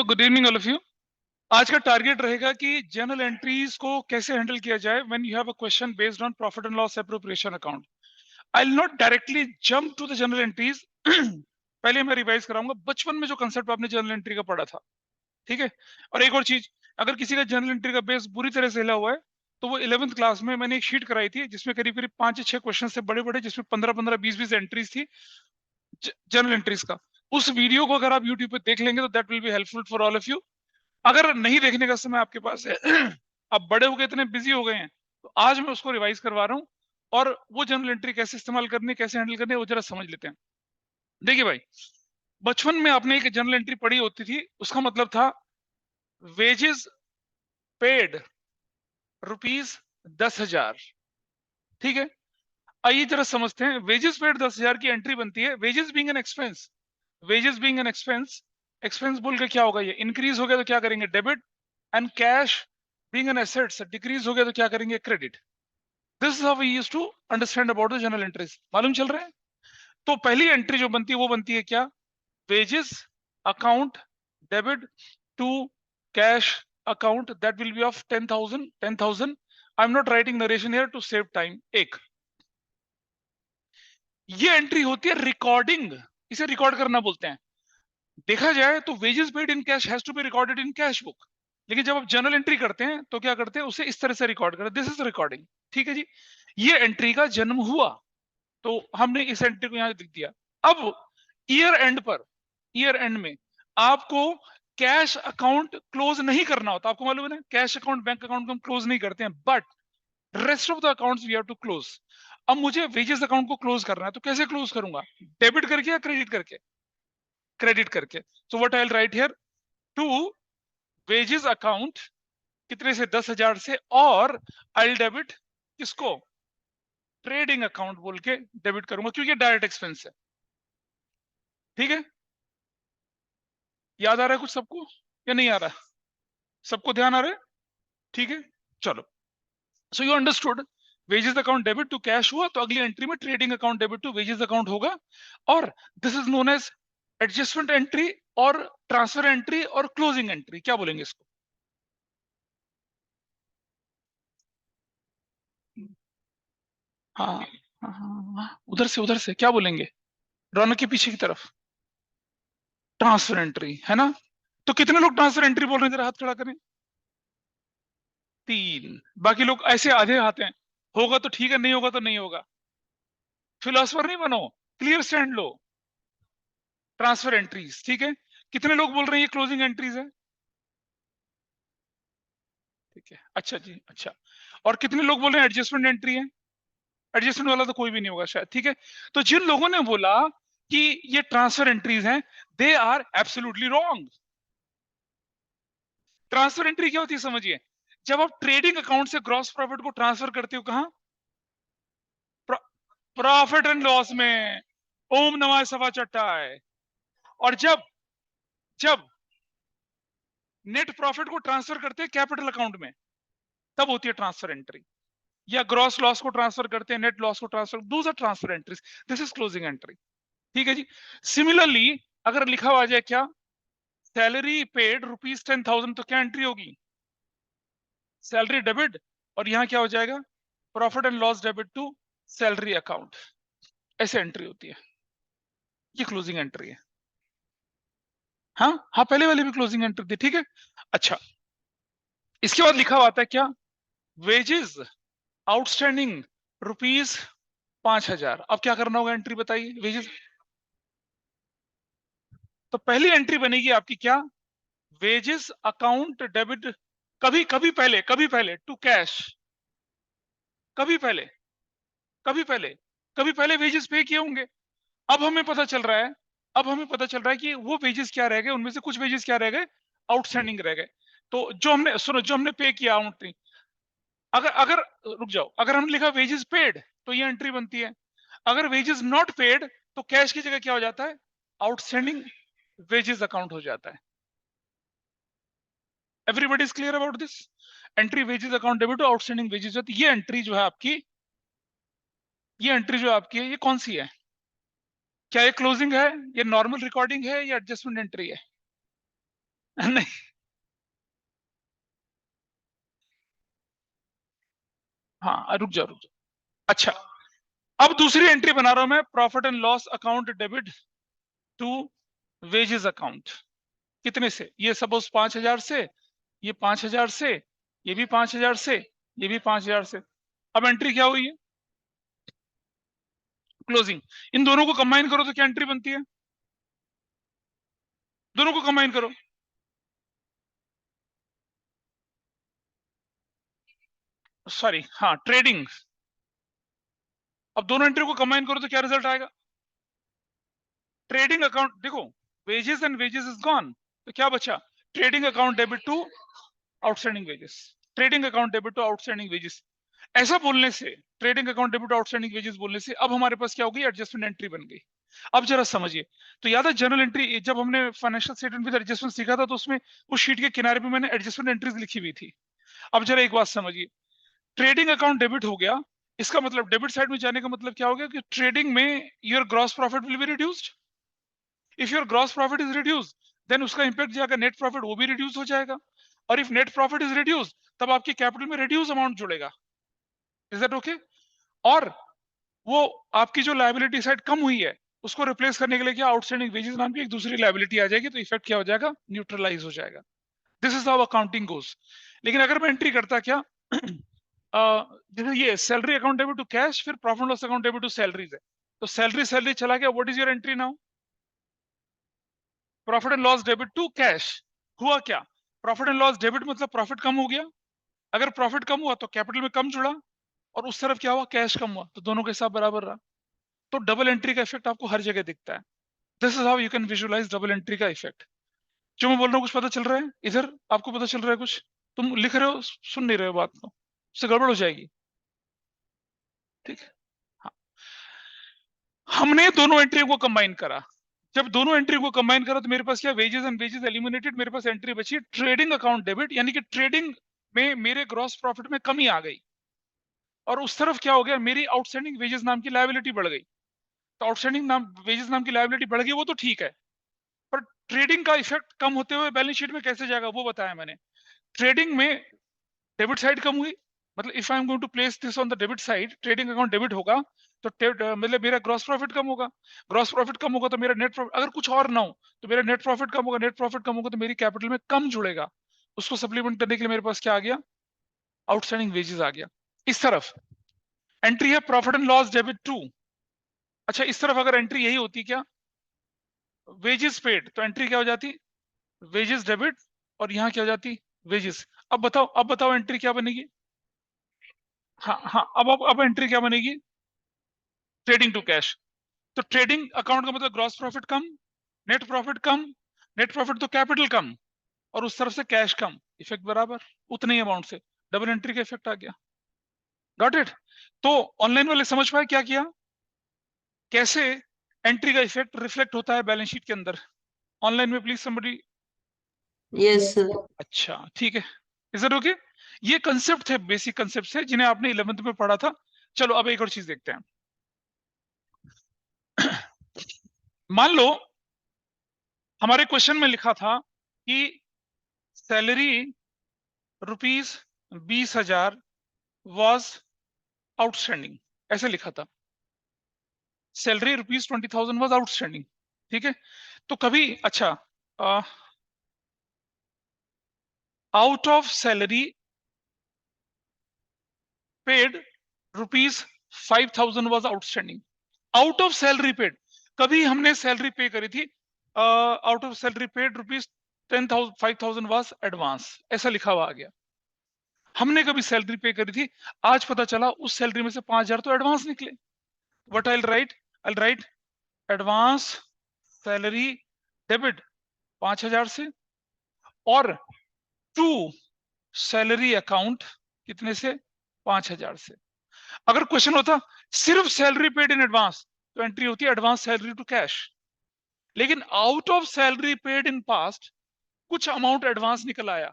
तो good evening all of you. आज का टारगेट रहेगा कि जनरल एंट्रीज को कैसे हैंडल किया जाए when you have a question based on profit and loss appropriation account. I will not directly jump to the journal entries. पहले मैं रिवाइज कराऊंगा बचपन में जो कंसेप्ट आपने जनरल एंट्री का पढ़ा था, ठीक है। और एक और चीज, अगर किसी का जनरल एंट्री का बेस बुरी तरह से हिला हुआ है तो वो 11th क्लास में मैंने एक शीट कराई थी जिसमें करीब करीब 5 से 6 क्वेश्चन थे बड़े बड़े, जिसमें 15-15 20-20 एंट्रीज थी जनरल एंट्रीज का। उस वीडियो को अगर आप यूट्यूब पे देख लेंगे तो that will be helpful for all of you. अगर नहीं देखने का समय आपके पास है आप बड़े हो गए, इतने बिजी हो गए हैं, तो आज मैं उसको रिवाइज करवा रहा हूँ और वो जनरल एंट्री कैसे इस्तेमाल करनी, कैसे हैंडल करनी है वो जरा समझ लेते हैं। देखिए भाई, बचपन में आपने एक जनरल एंट्री पढ़ी होती थी, उसका मतलब था वेजेस पेड ₹10,000, ठीक है। आइए जरा समझते हैं, वेजेस पेड 10,000 की एंट्री बनती है। Wages being an expense, wages being an expense, expense बोल के क्या होगा, ये इंक्रीज हो गया तो क्या करेंगे debit, and cash being an assets decrease हो गया तो क्या करेंगे credit. This is how we used to understand about the journal entries. मालूम चल रहा है? तो पहली एंट्री जो बनती है वो बनती है क्या, wages account debit to cash account, that will be of 10,000। I am not writing narration here to save time. एक ये एंट्री होती है रिकॉर्डिंग, इसे रिकॉर्ड करना बोलते हैं। देखा जाए तो wages paid in cash has to be recorded in cash book, लेकिन जब आप जर्नल एंट्री करते हैं तो क्या करते हैं, उसे इस तरह से रिकॉर्ड करते हैं, दिस इज रिकॉर्डिंग, ठीक है जी। ये एंट्री का जन्म हुआ तो हमने इस एंट्री को यहां लिख दिया। अब ईयर एंड पर, ईयर एंड में आपको कैश अकाउंट क्लोज नहीं करना होता। आपको मालूम है ना, कैश अकाउंट बैंक अकाउंट को हम क्लोज नहीं करते हैं, but rest of the accounts we have to close. अब मुझे वेजेस अकाउंट को क्लोज करना है तो कैसे क्लोज करूंगा, डेबिट करके या क्रेडिट करके, क्रेडिट करके। So what I will write here, to wages account कितने से 10,000 से, और आई डेबिट किसको, ट्रेडिंग अकाउंट बोल के डेबिट करूंगा क्योंकि डायरेक्ट एक्सपेंस है, ठीक है। याद आ रहा है कुछ सबको या नहीं आ रहा? सबको ध्यान आ रहा है, ठीक है। चलो, so you understood, wages account debit to cash हुआ तो अगली एंट्री में trading account debit to wages account होगा, और this is known as adjustment entry और ट्रांसफर एंट्री और क्लोजिंग एंट्री, क्या बोलेंगे इसको? हाँ हाँ हाँ, उधर से क्या बोलेंगे, रौनक के पीछे की तरफ, ट्रांसफर एंट्री है ना। तो कितने लोग ट्रांसफर एंट्री बोल रहे हैं, जरा हाथ खड़ा करें। 3, बाकी लोग ऐसे आधे हाथ हैं, होगा तो ठीक है, नहीं होगा तो नहीं होगा। फिलोसफर नहीं बनो, क्लियर स्टैंड लो। ट्रांसफर एंट्रीज, ठीक है। कितने लोग बोल रहे हैं ये क्लोजिंग एंट्रीज है, ठीक है, अच्छा जी, अच्छा। और कितने लोग बोल रहे हैं एडजस्टमेंट एंट्री है, एडजस्टमेंट वाला तो कोई भी नहीं होगा शायद, ठीक है। तो जिन लोगों ने बोला कि ये ट्रांसफर एंट्रीज हैं, they are absolutely wrong. Transfer entry क्या होती है समझिए, जब आप ट्रेडिंग अकाउंट से ग्रॉस प्रॉफिट को ट्रांसफर करते हो कहां, प्रॉफिट एंड लॉस में, ओम नमः सवा चट्टाय। और जब जब नेट प्रॉफिट को ट्रांसफर करते हैं कैपिटल अकाउंट में, तब होती है ट्रांसफर एंट्री। या ग्रॉस लॉस को ट्रांसफर करते हैं, नेट लॉस को ट्रांसफर, दूसरा transfer entries, this is closing entry, ठीक है जी। सिमिलरली अगर लिखा हुआ जाए क्या, सैलरी पेड ₹10,000, तो क्या एंट्री होगी, सैलरी डेबिट, और यहां क्या हो जाएगा, profit and loss debit to salary account, ऐसे एंट्री होती है, ये क्लोजिंग एंट्री है। हाँ हाँ, पहले वाली भी क्लोजिंग एंट्री थी, ठीक है। अच्छा, इसके बाद लिखा हुआ आता है क्या, वेजेस आउटस्टैंडिंग ₹5,000। अब क्या करना होगा, एंट्री बताइए वेजेस। तो पहली एंट्री बनेगी आपकी क्या, वेजेस अकाउंट डेबिट, कभी पहले टू कैश, कभी पहले कभी पहले कभी पहले वेजेस पे किए होंगे। अब हमें पता चल रहा है, अब हमें पता चल रहा है कि वो वेजेस क्या रह गए, उनमें से कुछ वेजेस क्या रह गए, आउटस्टैंडिंग रह गए। तो जो हमने, सुनो, जो हमने पे किया अमाउंट, अगर अगर रुक जाओ, अगर हमने लिखा वेजेस पेड तो ये एंट्री बनती है। अगर वेजेस नॉट पेड तो कैश की जगह क्या हो जाता है, आउटस्टैंडिंग वेजेस अकाउंट हो जाता है। Everybody is clear about this, entry wages account debit to outstanding wages, ये एंट्री जो है आपकी, ये एंट्री जो आपकी है, ये कौन सी है, क्या ये क्लोजिंग है, ये नॉर्मल रिकॉर्डिंग है, या एडजस्टमेंट एंट्री है? नहीं, हाँ रुक जाओ रुक जाओ। अच्छा, अब दूसरी एंट्री बना रहा हूं मैं, profit and loss account debit to wages account. कितने से? ये सपोज 5,000 से, ये 5,000 से, ये भी 5,000 से, ये भी 5,000 से। अब एंट्री क्या हुई है? क्लोजिंग। इन दोनों को कंबाइन करो तो क्या एंट्री बनती है? दोनों को कंबाइन करो। सॉरी, हाँ ट्रेडिंग। अब दोनों एंट्री को कंबाइन करो तो क्या रिजल्ट आएगा? ट्रेडिंग अकाउंट, देखो wages and wages is gone, तो क्या बचा? Trading account debit to outstanding wages. Trading account debit to outstanding wages, ऐसा बोलने से, trading account debit to outstanding wages बोलने से अब हमारे पास क्या होगी? एडजस्टमेंट एंट्री बन गई। अब जरा समझिए, तो याद है जनरल एंट्री, जब हमने फाइनेंशियल स्टेटमेंट विद एडजस्टमेंट सीखा था, तो उसमें उस शीट के किनारे पे मैंने एडजस्टमेंट एंट्रीज लिखी हुई थी। अब जरा एक बात समझिए, ट्रेडिंग अकाउंट डेबिट हो गया, इसका मतलब डेबिट साइड में जाने का मतलब क्या हो गया कि ट्रेडिंग में your gross profit will be reduced. If your gross profit is reduce, then उसका इंपैक्ट जाएगा नेट प्रॉफिट, वो भी रिड्यूस हो जाएगा। और if net profit is reduce, तब आपकी कैपिटल में रिड्यूस अमाउंट जुड़ेगा। Is that okay? और वो आपकी जो लायबिलिटी साइड कम हुई है, उसको रिप्लेस करने के लिए क्या, आउटस्टैंडिंग वेजेस नाम की एक दूसरी लायबिलिटी आ जाएगी, तो इफेक्ट क्या हो जाएगा? न्यूट्रलाइज हो जाएगा। This is how accounting goes. लेकिन अगर मैं एंट्री करता क्या जैसे ये salary account debit to cash, फिर profit loss account debit to salaries है, तो सैलरी सैलरी चला गया, what is your entry now? Profit and loss debit to cash. हुआ क्या? प्रॉफिट एंड लॉस डेबिट मतलब प्रॉफिट कम हो गया, अगर प्रॉफिट कम हुआ तो कैपिटल में कम जुड़ा, और उस तरफ क्या हुआ? कैश कम हुआ, तो दोनों के हिसाब बराबर रहा। तो डबल एंट्री का इफेक्ट आपको हर जगह दिखता है। This is how you can visualise double entry का इफेक्ट। जो मैं बोल रहा हूँ कुछ पता चल रहा है? इधर आपको पता चल रहा है कुछ? तुम लिख रहे हो, सुन नहीं रहे हो बात को, उससे गड़बड़ हो जाएगी। ठीक है, हाँ। हमने दोनों एंट्री को कंबाइन करा, जब दोनों एंट्री को कंबाइन करा तो मेरे पास क्या? वेजेस एंड वेजेस एलिमिनेटेड, मेरे पास एंट्री बची ट्रेडिंग अकाउंट डेबिट, यानी कि ट्रेडिंग में मेरे ग्रॉस प्रॉफिट में कमी आ गई, और उस तरफ क्या हो गया? मेरी आउटस्टैंडिंग वेजेस नाम की लायबिलिटी बढ़ गई। तो आउटस्टैंडिंग नाम वेजेस नाम की लायबिलिटी बढ़ गई, वो तो ठीक है, पर ट्रेडिंग का इफेक्ट कम होते हुए बैलेंस शीट में कैसे जाएगा वो बताया मैंने। ट्रेडिंग में डेबिट साइड कम हुई, मतलब if I am going to place this on the debit side, trading account debit होगा, तो मतलब मेरा ग्रॉस प्रॉफिट कम होगा, ग्रॉस प्रॉफिट कम होगा तो मेरा नेट प्रॉफिट, अगर कुछ और ना हो तो मेरा नेट प्रॉफिट कम होगा, नेट प्रॉफिट कम होगा तो मेरी कैपिटल में कम जुड़ेगा। उसको सप्लीमेंट करने के लिए मेरे पास क्या आ गया? आउटस्टैंडिंग वेजेस आ गया। इस तरफ एंट्री है profit and loss debit to. अच्छा, इस तरफ अगर एंट्री यही होती क्या? वेजेस पेड, तो एंट्री क्या हो जाती? वेजेस डेबिट, और यहाँ क्या हो जाती? वेजेस। अब बताओ एंट्री क्या बनेगी? हाँ हाँ, अब एंट्री क्या बनेगी? Trading to cash. तो ट्रेडिंग अकाउंट का मतलब ग्रॉस प्रॉफिट कम, नेट प्रॉफिट कम, नेट प्रॉफिट तो कैपिटल कम, और उस तरफ से कैश कम, इफेक्ट बराबर, उतने ही अमाउंट से डबल एंट्री का इफेक्ट आ गया। Got it? तो ऑनलाइन वाले समझ पाए क्या किया, कैसे एंट्री का इफेक्ट रिफ्लेक्ट होता है बैलेंस शीट के अंदर? ऑनलाइन में प्लीज समबडी। Yes sir. अच्छा ठीक है, इज इट ओके? ये कंसेप्ट थे, बेसिक कंसेप्ट है जिन्हें आपने 11th में पढ़ा था। चलो अब एक और चीज देखते हैं। मान लो हमारे क्वेश्चन में लिखा था कि सैलरी ₹20,000 वॉज आउटस्टैंडिंग, ऐसे लिखा था। सैलरी ₹20,000 वॉज आउटस्टैंडिंग, ठीक है? तो कभी, अच्छा, out of salary paid ₹5,000 was outstanding. Out of salary paid, कभी हमने सैलरी पे करी थी, out of salary paid ₹10,000, 5,000 was advance, ऐसा लिखा हुआ आ गया। हमने कभी सैलरी पे करी थी, आज पता चला उस सैलरी में से 5,000 तो एडवांस निकले। What I right advance salary debit 5,000 से, और टू सैलरी अकाउंट कितने से? 5,000 से। अगर क्वेश्चन होता सिर्फ सैलरी पेड इन एडवांस, तो एंट्री होती है एडवांस सैलरी टू कैश। लेकिन out of salary paid in past कुछ अमाउंट एडवांस निकल आया,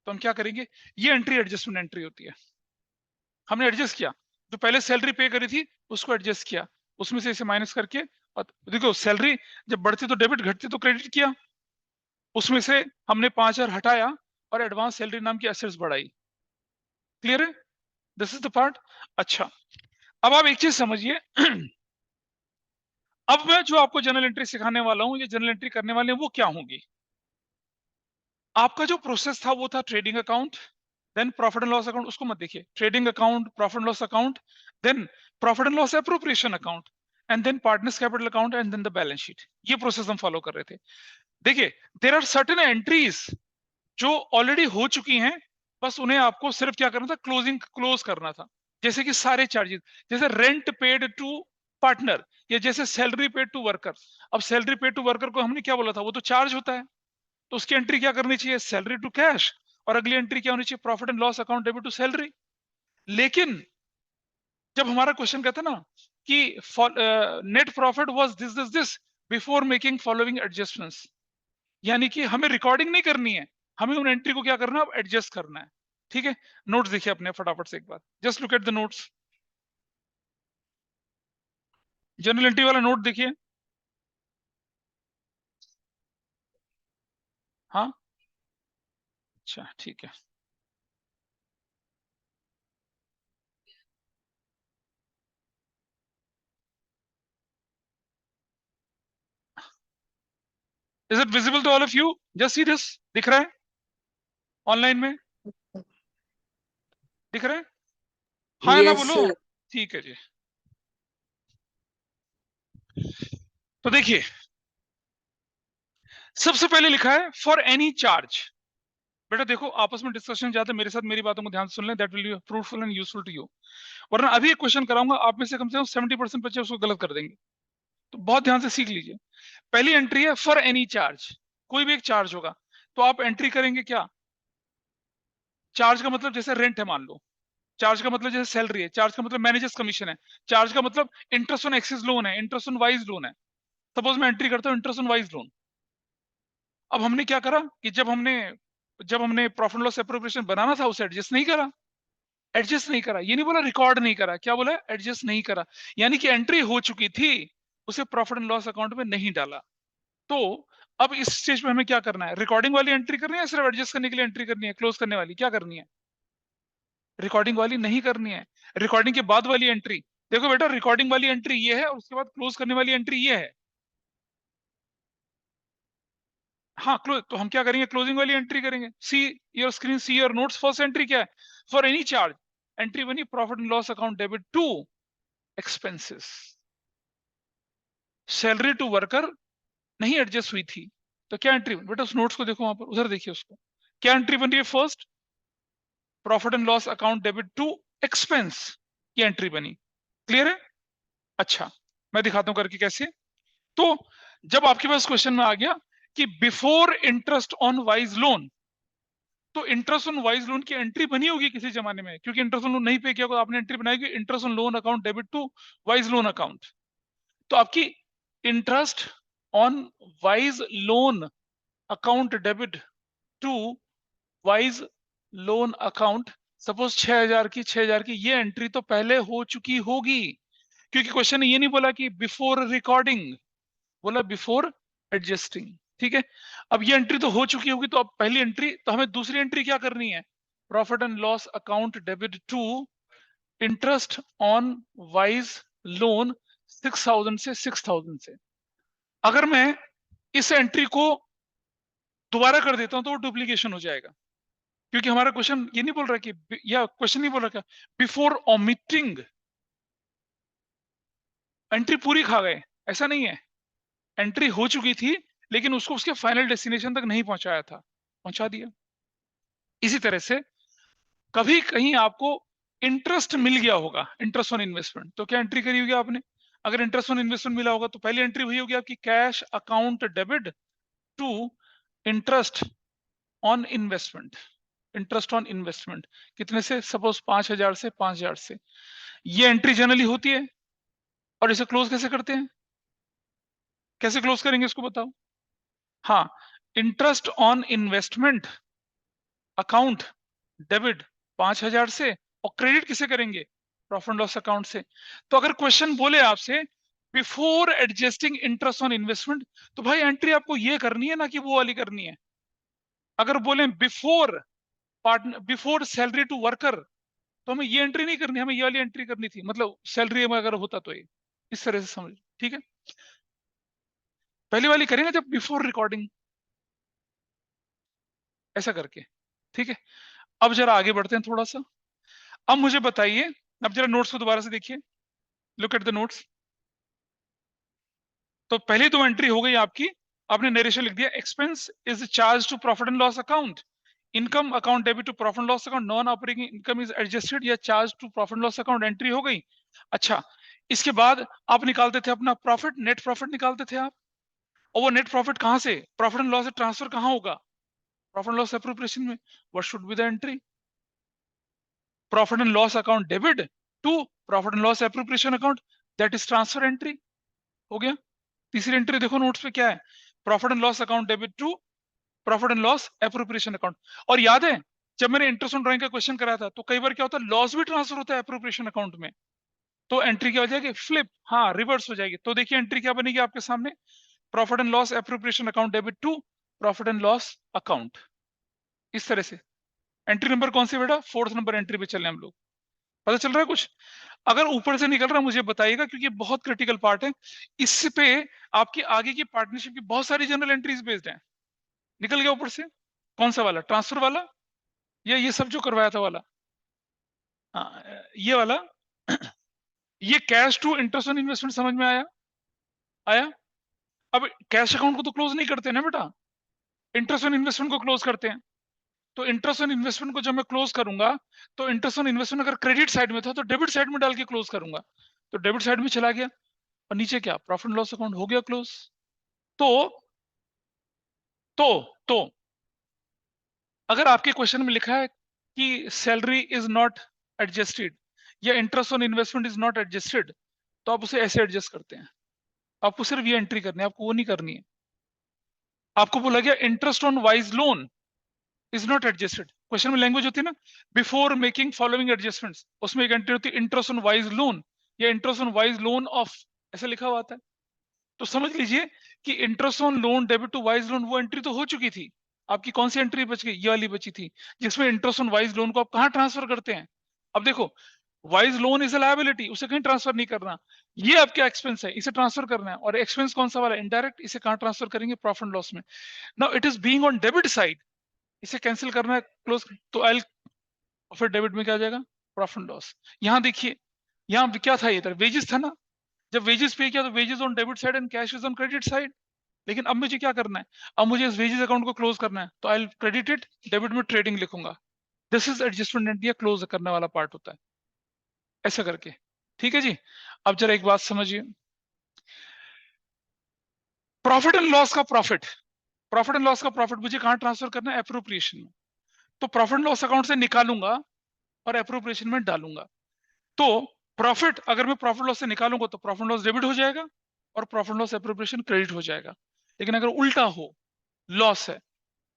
तो हम क्या करेंगे? ये एंट्री एडजस्टमेंट एंट्री होती है। हमने एडजस्ट किया, जो पहले सैलरी पे करी थी उसको एडजस्ट किया, उसमें से इसे माइनस करके, और देखो सैलरी जब बढ़ती तो डेबिट, घटती तो क्रेडिट किया। उसमें से हमने 5,000 हटाया और एडवांस सैलरी नाम की एसेट्स बढ़ाई। क्लियर है? This is the part. अच्छा, अब आप एक चीज समझिए अब मैं जो आपको जनरल एंट्री सिखाने वाला हूं, ये जनरल एंट्री करने वाले हैं वो क्या होंगी। आपका जो प्रोसेस था वो था trading account, then profit and loss account, उसको मत देखिए, trading account, profit and loss account, then profit and loss appropriation account, and then partners capital account, and then the balance sheet. ये प्रोसेस हम follow कर रहे थे। देखिए, there are certain entries जो ऑलरेडी हो चुकी हैं, बस उन्हें आपको सिर्फ क्या करना था, क्लोज करना था। जैसे कि सारे चार्जेस, जैसे रेंट पेड टू पार्टनर, या जैसे सैलरी पेड टू वर्कर। अब सैलरी पेड टू वर्कर को हमने क्या बोला था, वो तो चार्ज होता है, तो उसकी एंट्री क्या करनी चाहिए, सैलरी टू कैश, और अगली एंट्री क्या होनी चाहिए, profit and loss account debit to salary. लेकिन जब हमारा क्वेश्चन कहता ना कि net profit was this before making following adjustments, यानी कि हमें रिकॉर्डिंग नहीं करनी है, हमें उन एंट्री को क्या करना है, अब एडजस्ट करना है। ठीक है, नोट्स देखिए अपने फटाफट से एक बार, just look at the notes. General entry वाला नोट देखिए। हाँ, अच्छा ठीक है। Is it visible to all of you? Just see this, दिख रहा है ऑनलाइन में? दिख रहा है? हाँ या ना Yes, बोलो। sir. ठीक है जी। तो देखिए, सबसे पहले लिखा है फॉर एनी चार्ज। बेटा देखो, आपस में डिस्कशन ज्यादा, मेरे साथ मेरी बातों को ध्यान से सुन लें, that will be fruitful and useful to you. वरना अभी एक क्वेश्चन कराऊंगा, आप में से कम 70% बच्चे उसको गलत कर देंगे, तो बहुत ध्यान से सीख लीजिए। पहली एंट्री है फॉर एनी चार्ज, कोई भी एक चार्ज होगा, तो आप एंट्री करेंगे क्या, चार्ज का मतलब जैसे रेंट है मान लो, चार्ज का मतलब जैसे सैलरी है, चार्ज का मतलब मैनेजर्स कमीशन है, चार्ज का मतलब इंटरेस्ट ऑन एक्सेस लोन है, इंटरेस्ट ऑन वाइज लोन है। सपोज मैं एंट्री करता हूँ इंटरेस्ट ऑन वाइज लोन। अब हमने क्या करा कि जब हमने प्रॉफिट लॉस एप्रोप्रिएशन बनाना था, उसे एडजस्ट नहीं करा। एडजस्ट नहीं करा, ये नहीं बोला रिकॉर्ड नहीं करा, क्या बोला, एडजस्ट नहीं करा, यानी कि एंट्री हो चुकी थी, उसे प्रॉफिट एंड लॉस अकाउंट में नहीं डाला। तो अब इस स्टेज पे हमें क्या करना है, रिकॉर्डिंग वाली एंट्री करनी है, सिर्फ एडजस्ट करने के लिए एंट्री करनी है, क्लोज करने वाली क्या करनी है, रिकॉर्डिंग वाली नहीं करनी है। रिकॉर्डिंग के बाद वाली एंट्री, देखो बेटा, रिकॉर्डिंग वाली एंट्री ये है और उसके बाद क्लोज करने वाली एंट्री ये है। हाँ, क्लोज, तो हम क्या करेंगे, क्लोजिंग वाली एंट्री करेंगे। See your screen, see your notes, first entry क्या है, फॉर एनी चार्ज, एंट्री बनी profit and loss account debit to expenses, salary to worker नहीं एडजस्ट हुई थी, तो क्या एंट्री, बेटा उस नोट्स को देखो, वहां पर उधर देखिए उसको, क्या एंट्री बन रही है, first profit and loss account debit to expense, की एंट्री बनी। क्लियर है? अच्छा, मैं दिखाता हूं करके कैसे। तो जब आपके पास क्वेश्चन में आ गया कि before interest on wife's loan, तो इंटरेस्ट ऑन वाइज लोन की एंट्री बनी होगी किसी जमाने में, क्योंकि इंटरेस्ट ऑन लोन नहीं पे किया तो आपने एंट्री बनाई कि interest on loan account debit to wife's loan account. तो आपकी interest on wife's loan account debit to wife's loan account, suppose 6,000 की ये एंट्री तो पहले हो चुकी होगी, क्योंकि क्वेश्चन ने ये नहीं बोला कि बिफोर रिकॉर्डिंग, बोला बिफोर एडजस्टिंग। ठीक है, अब ये एंट्री तो हो चुकी होगी, तो अब पहली एंट्री, तो हमें दूसरी एंट्री क्या करनी है, profit and loss account debit to interest on wife's loan 6,000 से 6,000 से। अगर मैं इस एंट्री को दोबारा कर देता हूं तो वो डुप्लीकेशन हो जाएगा, क्योंकि हमारा क्वेश्चन ये नहीं बोल रहा कि, या क्वेश्चन नहीं बोल रहा बिफोर ओमिटिंग, एंट्री पूरी खा गए, ऐसा नहीं है, एंट्री हो चुकी थी लेकिन उसको उसके फाइनल डेस्टिनेशन तक नहीं पहुंचाया था, पहुंचा दिया। इसी तरह से कभी कहीं आपको इंटरेस्ट मिल गया होगा, इंटरेस्ट ऑन इन्वेस्टमेंट, तो क्या एंट्री करी होगी आपने, अगर इंटरेस्ट ऑन इन्वेस्टमेंट मिला होगा तो पहली एंट्री हुई होगी आपकी cash account debit to interest on investment, interest on investment कितने से, सपोज 5,000 से 5,000 से। ये एंट्री जनरली होती है, और इसे क्लोज कैसे करते हैं, कैसे क्लोज करेंगे इसको बताओ। हाँ, interest on investment account debit 5,000 से, और क्रेडिट किसे करेंगे, प्रॉफिट लॉस अकाउंट से। तो अगर क्वेश्चन बोले आपसे before adjusting interest on investment, तो भाई एंट्री आपको ये करनी है ना कि वो वाली करनी है। अगर बोले before partner, before salary to worker, तो हमें ये एंट्री नहीं करनी, हमें ये वाली एंट्री करनी थी, मतलब सैलरी में अगर होता तो ये इस तरह से समझ, ठीक है। पहली वाली करेंगे जब बिफोर रिकॉर्डिंग, ऐसा करके, ठीक है। अब जरा आगे बढ़ते हैं थोड़ा सा। अब मुझे बताइए, अब जरा नोट्स को दोबारा से देखिए, लुक एट द नोट्स। तो पहली दो एंट्री हो गई आपकी, आपने नरेशन लिख दिया, expense is charge to profit and loss account, income account debit to profit and loss account, non operating income is adjusted या charge to profit and loss account, entry हो गई। अच्छा, इसके बाद आप निकालते थे अपना प्रॉफिट, नेट प्रॉफिट निकालते थे आप, और वो नेट प्रॉफिट कहां से, प्रॉफिट एंड लॉस से ट्रांसफर कहां होगा, प्रॉफिट एंड लॉस एप्रोप्रिएशन में। What should be the entry, profit and loss account debit to profit and loss appropriation account, that is transfer entry, हो गया। तीसरी एंट्री देखो नोट्स पे क्या है, profit and loss account debit to profit and loss appropriation account. और याद है जब मैंने इंटरेस्ट ऑन ड्राइंग का क्वेश्चन कराया था, तो कई बार क्या होता है, लॉस भी ट्रांसफर होता है एप्रोप्रिएशन अकाउंट में, तो एंट्री क्या हो जाएगी, फ्लिप, हाँ रिवर्स हो जाएगी। तो देखिए एंट्री क्या बनेगी आपके सामने, profit and loss appropriation account debit to profit and loss account, इस तरह से। एंट्री नंबर कौन सी बेटा, फोर्थ नंबर एंट्री पे चले हम लोग, पता चल रहा है कुछ। अगर ऊपर से निकल रहा है मुझे बताइएगा, क्योंकि ये बहुत क्रिटिकल पार्ट है, इस पे आपकी आगे की पार्टनरशिप की बहुत सारी जनरल एंट्रीज बेस्ड हैं। निकल गया ऊपर से, कौन सा वाला, ट्रांसफर वाला, या ये सब जो करवाया था वाला, हाँ ये वाला। ये cash to interest on investment समझ में आया, आया। अब कैश अकाउंट को तो क्लोज नहीं करते ना बेटा, इंटरेस्ट ऑन इन्वेस्टमेंट को क्लोज करते हैं। तो इंटरेस्ट ऑन इन्वेस्टमेंट को जब मैं क्लोज करूंगा, तो इंटरेस्ट ऑन इन्वेस्टमेंट अगर क्रेडिट साइड में था तो डेबिट साइड में डाल के क्लोज करूंगा, तो डेबिट साइड में चला गया, और नीचे क्या, प्रॉफिट लॉस अकाउंट, हो गया क्लोज। तो तो तो अगर आपके क्वेश्चन में लिखा है कि सैलरी इज नॉट एडजस्टेड या interest on investment is not adjusted, तो आप उसे ऐसे एडजस्ट करते हैं, आपको सिर्फ ये एंट्री करनी है, आपको वो नहीं करनी है। आपको बोला गया interest on wife's loan is not adjusted, question में लैंग्वेज होती है ना, बिफोर मेकिंग फॉलोइंग एडजस्टमेंट्स, उसमें एक एंट्री होती है इंटरेस्ट ऑन वाइज लोन या interest on wife's loan of, ऐसा लिखा हुआ आता है। तो समझ लीजिए कि interest on loan debit to wife's loan, वो एंट्री तो हो चुकी थी। आपकी कौन सी एंट्री बच गई, ये वाली बची थी, जिसमें इंटरेस्ट ऑन वाइज लोन को आप कहां ट्रांसफर करते हैं। अब देखो, wise loan is a liability, उसे कहीं ट्रांसफर नहीं करना, ये आपका एक्सपेंस है, इसे ट्रांसफर करना है। और एक्सपेंस कौन सा वाला, इनडायरेक्ट, इसे कहां ट्रांसफर करेंगे, प्रॉफिट लॉस में। Now it is being on debit side, इसे कैंसिल करना है, क्लोज, तो आई, फिर डेबिट में क्या आ जाएगा, प्रॉफिट लॉस। यहां देखिए, यहाँ क्या था, इधर वेजेस था ना, जब वेजेस पे किया तो wages on debit side and cash is on credit side. लेकिन अब मुझे क्या करना है, अब मुझे इस वेजेस अकाउंट को क्लोज करना है, तो आई क्रेडिट इट, डेबिट में ट्रेडिंग लिखूंगा, this is adjustment entry, close करने वाला पार्ट होता है, ऐसा करके, ठीक है जी। अब जरा एक बात समझिए, प्रॉफिट एंड लॉस का प्रॉफिट, प्रॉफिट एंड लॉस का प्रॉफिट मुझे कहां ट्रांसफर करना है, एप्रोप्रिएशन में। तो प्रॉफिट एंड लॉस अकाउंट से निकालूंगा और एप्रोप्रिएशन में डालूंगा। तो प्रॉफिट, अगर मैं प्रॉफिट लॉस से निकालूंगा तो प्रॉफिट लॉस डेबिट हो जाएगा और प्रॉफिट लॉस एप्रोप्रिएशन क्रेडिट हो जाएगा। लेकिन अगर उल्टा हो, लॉस है,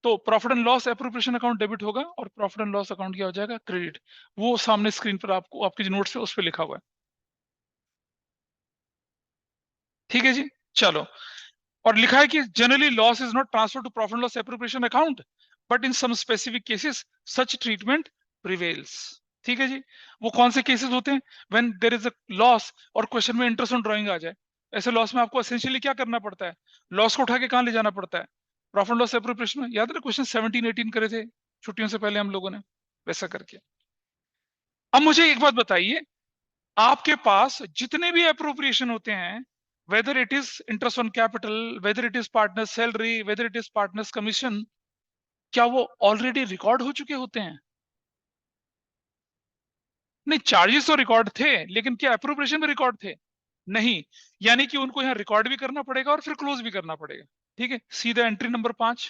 तो profit and loss appropriation account debit होगा और प्रॉफिट एंड लॉस अकाउंट क्या हो जाएगा, क्रेडिट। वो सामने स्क्रीन पर आपको आपके जो नोट्स है उस पर लिखा हुआ है, ठीक है जी। चलो, और लिखा है कि generally loss is not transfer to profit loss appropriation account, but in some specific cases such treatment prevails, ठीक है जी। वो कौन से केसेस होते हैं, when there is a loss और क्वेश्चन में इंटरेस्ट ऑन ड्राइंग आ जाए, ऐसे लॉस में आपको एसेंशियली क्या करना पड़ता है, लॉस को उठा के कहां ले जाना पड़ता है, प्रॉफिट लॉस एप्रोप्रिएशन में। याद है ना क्वेश्चन 17-18 करे थे छुट्टियों से पहले हम लोगों ने, वैसा करके। अब मुझे एक बात बताइए, आपके पास जितने भी अप्रोप्रिएशन होते हैं, whether it is interest on capital, whether it is partner salary, whether it is partners commission, क्या वो ऑलरेडी रिकॉर्ड हो चुके होते हैं। नहीं, चार्जेस तो रिकॉर्ड थे, लेकिन क्या अप्रोप्रिएशन में रिकॉर्ड थे, नहीं। यानी कि उनको यहाँ रिकॉर्ड भी करना पड़ेगा और फिर क्लोज भी करना पड़ेगा, ठीक है। सीधा एंट्री नंबर 5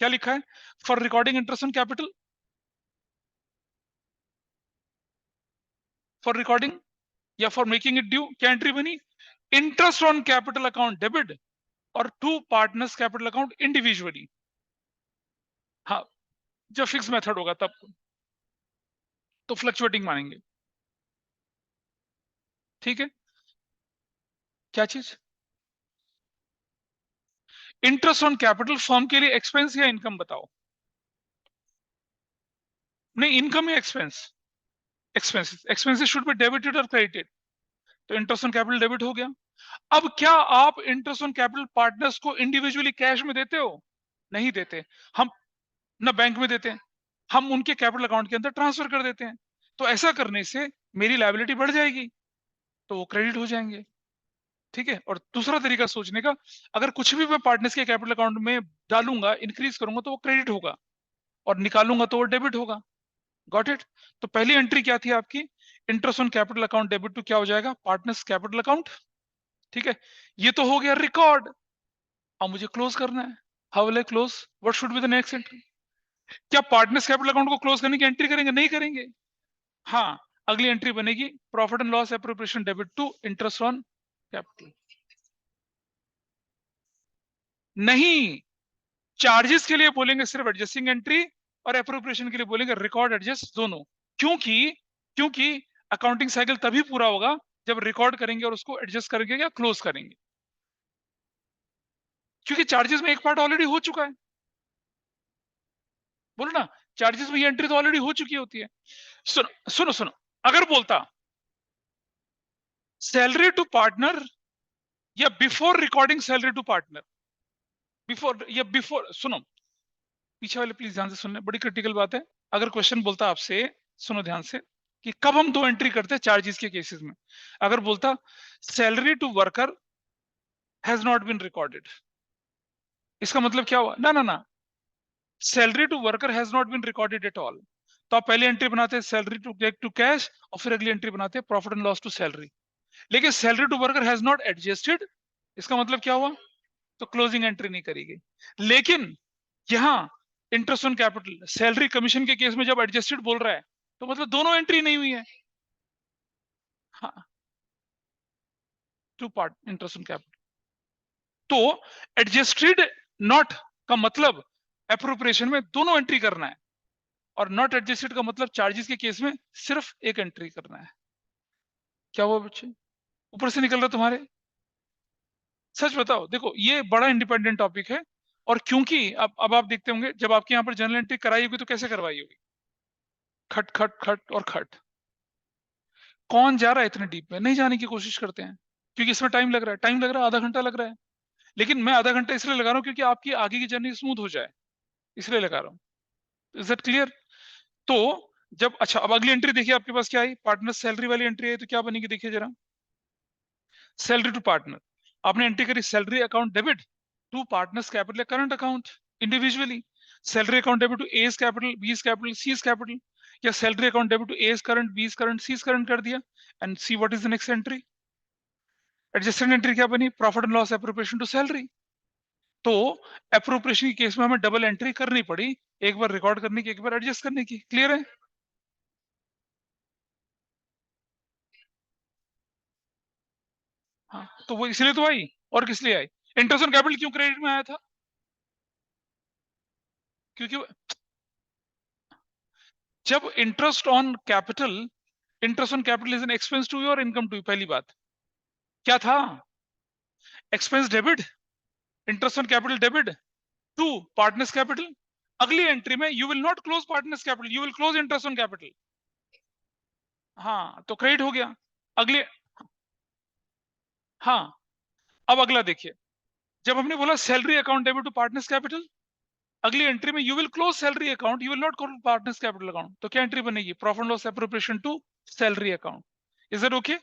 क्या लिखा है, for recording interest on capital, for recording या फॉर मेकिंग इट ड्यू, क्या एंट्री बनी, interest on capital account debit और to partners capital account individually. हाँ, जब फिक्स मेथड होगा तब तो फ्लक्चुएटिंग मानेंगे, ठीक है। क्या चीज? इंटरेस्ट ऑन कैपिटल फर्म के लिए एक्सपेंस या इनकम बताओ? नहीं, इनकम या expense? Expenses, expenses should be debited और क्रेडिटेड। तो इंटरेस्ट ऑन कैपिटल डेबिट हो गया। अब क्या आप इंटरेस्ट ऑन कैपिटल पार्टनर्स को इंडिविजुअली कैश में देते हो? नहीं देते। हम ना बैंक में देते हैं, हम उनके कैपिटल अकाउंट के अंदर ट्रांसफर कर देते हैं। तो ऐसा करने से मेरी लायबिलिटी बढ़ जाएगी, तो वो क्रेडिट हो जाएंगे। ठीक है। और दूसरा तरीका सोचने का, अगर कुछ भी मैं पार्टनर्स के कैपिटल अकाउंट में डालूंगा, इंक्रीज करूंगा, तो वो क्रेडिट होगा, और निकालूंगा तो वो डेबिट होगा। Got it? तो पहली एंट्री क्या थी आपकी? Interest on capital account debit to क्या हो जाएगा? Partners capital account. ठीक है, ये तो हो गया रिकॉर्ड। अब मुझे क्लोज करना है। How will I close? What should be the next entry? क्या पार्टनर्स कैपिटल अकाउंट को क्लोज करने की एंट्री करेंगे? नहीं करेंगे। हाँ, अगली एंट्री बनेगी profit and loss appropriation debit to interest on capital. नहीं, चार्जेस के लिए बोलेंगे सिर्फ एडजस्टिंग एंट्री, और एप्रोप्रिएशन के लिए बोलेंगे रिकॉर्ड एडजस्ट दोनों। क्योंकि क्योंकि अकाउंटिंग साइकिल तभी पूरा होगा जब रिकॉर्ड करेंगे और उसको एडजस्ट करेंगे या क्लोज करेंगे। क्योंकि चार्जेस में एक पार्ट ऑलरेडी हो चुका है। बोलो ना, चार्जेस में ये एंट्री तो ऑलरेडी हो चुकी होती है। सुनो सुनो सुनो, अगर बोलता सैलरी टू पार्टनर या before recording salary to partner, before या बिफोर, सुनो पीछे वाले प्लीज ध्यान से सुनने, बड़ी क्रिटिकल बात है। अगर क्वेश्चन बोलता आपसे, सुनो ध्यान से, कि कब हम दो एंट्री करते हैं चार्जेस के केसेस में। अगर बोलता salary to worker has not been recorded, इसका मतलब क्या हुआ? ना ना ना, salary to worker has not been recorded at all. तो आप पहले एंट्री बनाते हैं सैलरी टू कैश, और फिर अगली एंट्री बनाते हैं profit and loss to salary. लेकिन salary to worker has not adjusted, इसका मतलब क्या हुआ? तो क्लोजिंग एंट्री नहीं करेगी। लेकिन यहां interest on capital, salary commission के केस में जब एडजस्टेड बोल रहा है, तो मतलब दोनों एंट्री नहीं हुई है। हाँ, to part interest on capital. तो एडजस्टेड नॉट का मतलब एप्रोप्रिएशन में दोनों एंट्री करना है, और नॉट एडजस्टेड का मतलब चार्जेस के केस में सिर्फ एक एंट्री करना है। क्या हुआ बच्चे? ऊपर से निकल रहा तुम्हारे? सच बताओ, देखो ये बड़ा इंडिपेंडेंट टॉपिक है। और क्योंकि अब आप देखते होंगे, जब आपके यहाँ पर जनरल एंट्री कराई होगी तो कैसे करवाई होगी? खट खट खट और खट। कौन जा रहा है इतने डीप में? नहीं जाने की कोशिश करते हैं, क्योंकि इसमें टाइम लग रहा है, टाइम लग रहा है, आधा घंटा लग रहा है। लेकिन मैं आधा घंटा इसलिए लगा रहा हूँ क्योंकि आपकी आगे की जर्नी स्मूथ हो जाए, इसलिए लगा रहा हूँ। Is that clear? तो जब, अच्छा अब अगली एंट्री देखिए आपके पास क्या आई, पार्टनर सैलरी वाली एंट्री आई, तो क्या बनेगी देखिए जरा। सैलरी टू पार्टनर, आपने एंट्री करी salary account debit to partners capital current account individually. Salary account debit to A's capital, B's capital, C's capital, या salary account debit to A's current, B's current, C's current कर दिया। And see what is the next entry? Adjusted entry क्या बनी? Profit and loss appropriation to salary. तो appropriation के case में हमें double entry करनी पड़ी, एक बार रिकॉर्ड करने की, एक बार एडजस्ट करने की। क्लियर है? हाँ, तो वो इसलिए तो आई, और किस लिए आई? इंटरेस्ट ऑन कैपिटल क्यों क्रेडिट में आया था? क्योंकि जब interest on capital is an expense to you और इनकम टू यू, पहली बात क्या था? Expense debit, interest on capital debit to partners capital. अगली एंट्री में you will not close partners capital, you will close interest on capital. हाँ, तो credit हो गया। अगले, हाँ, अब अगला देखिए, जब हमने बोला salary account debit to partners capital, अगली एंट्री में you will close salary account, you will not close partners capital account, तो क्या एंट्री बनेगी? Profit and loss appropriation to salary account. Is that okay?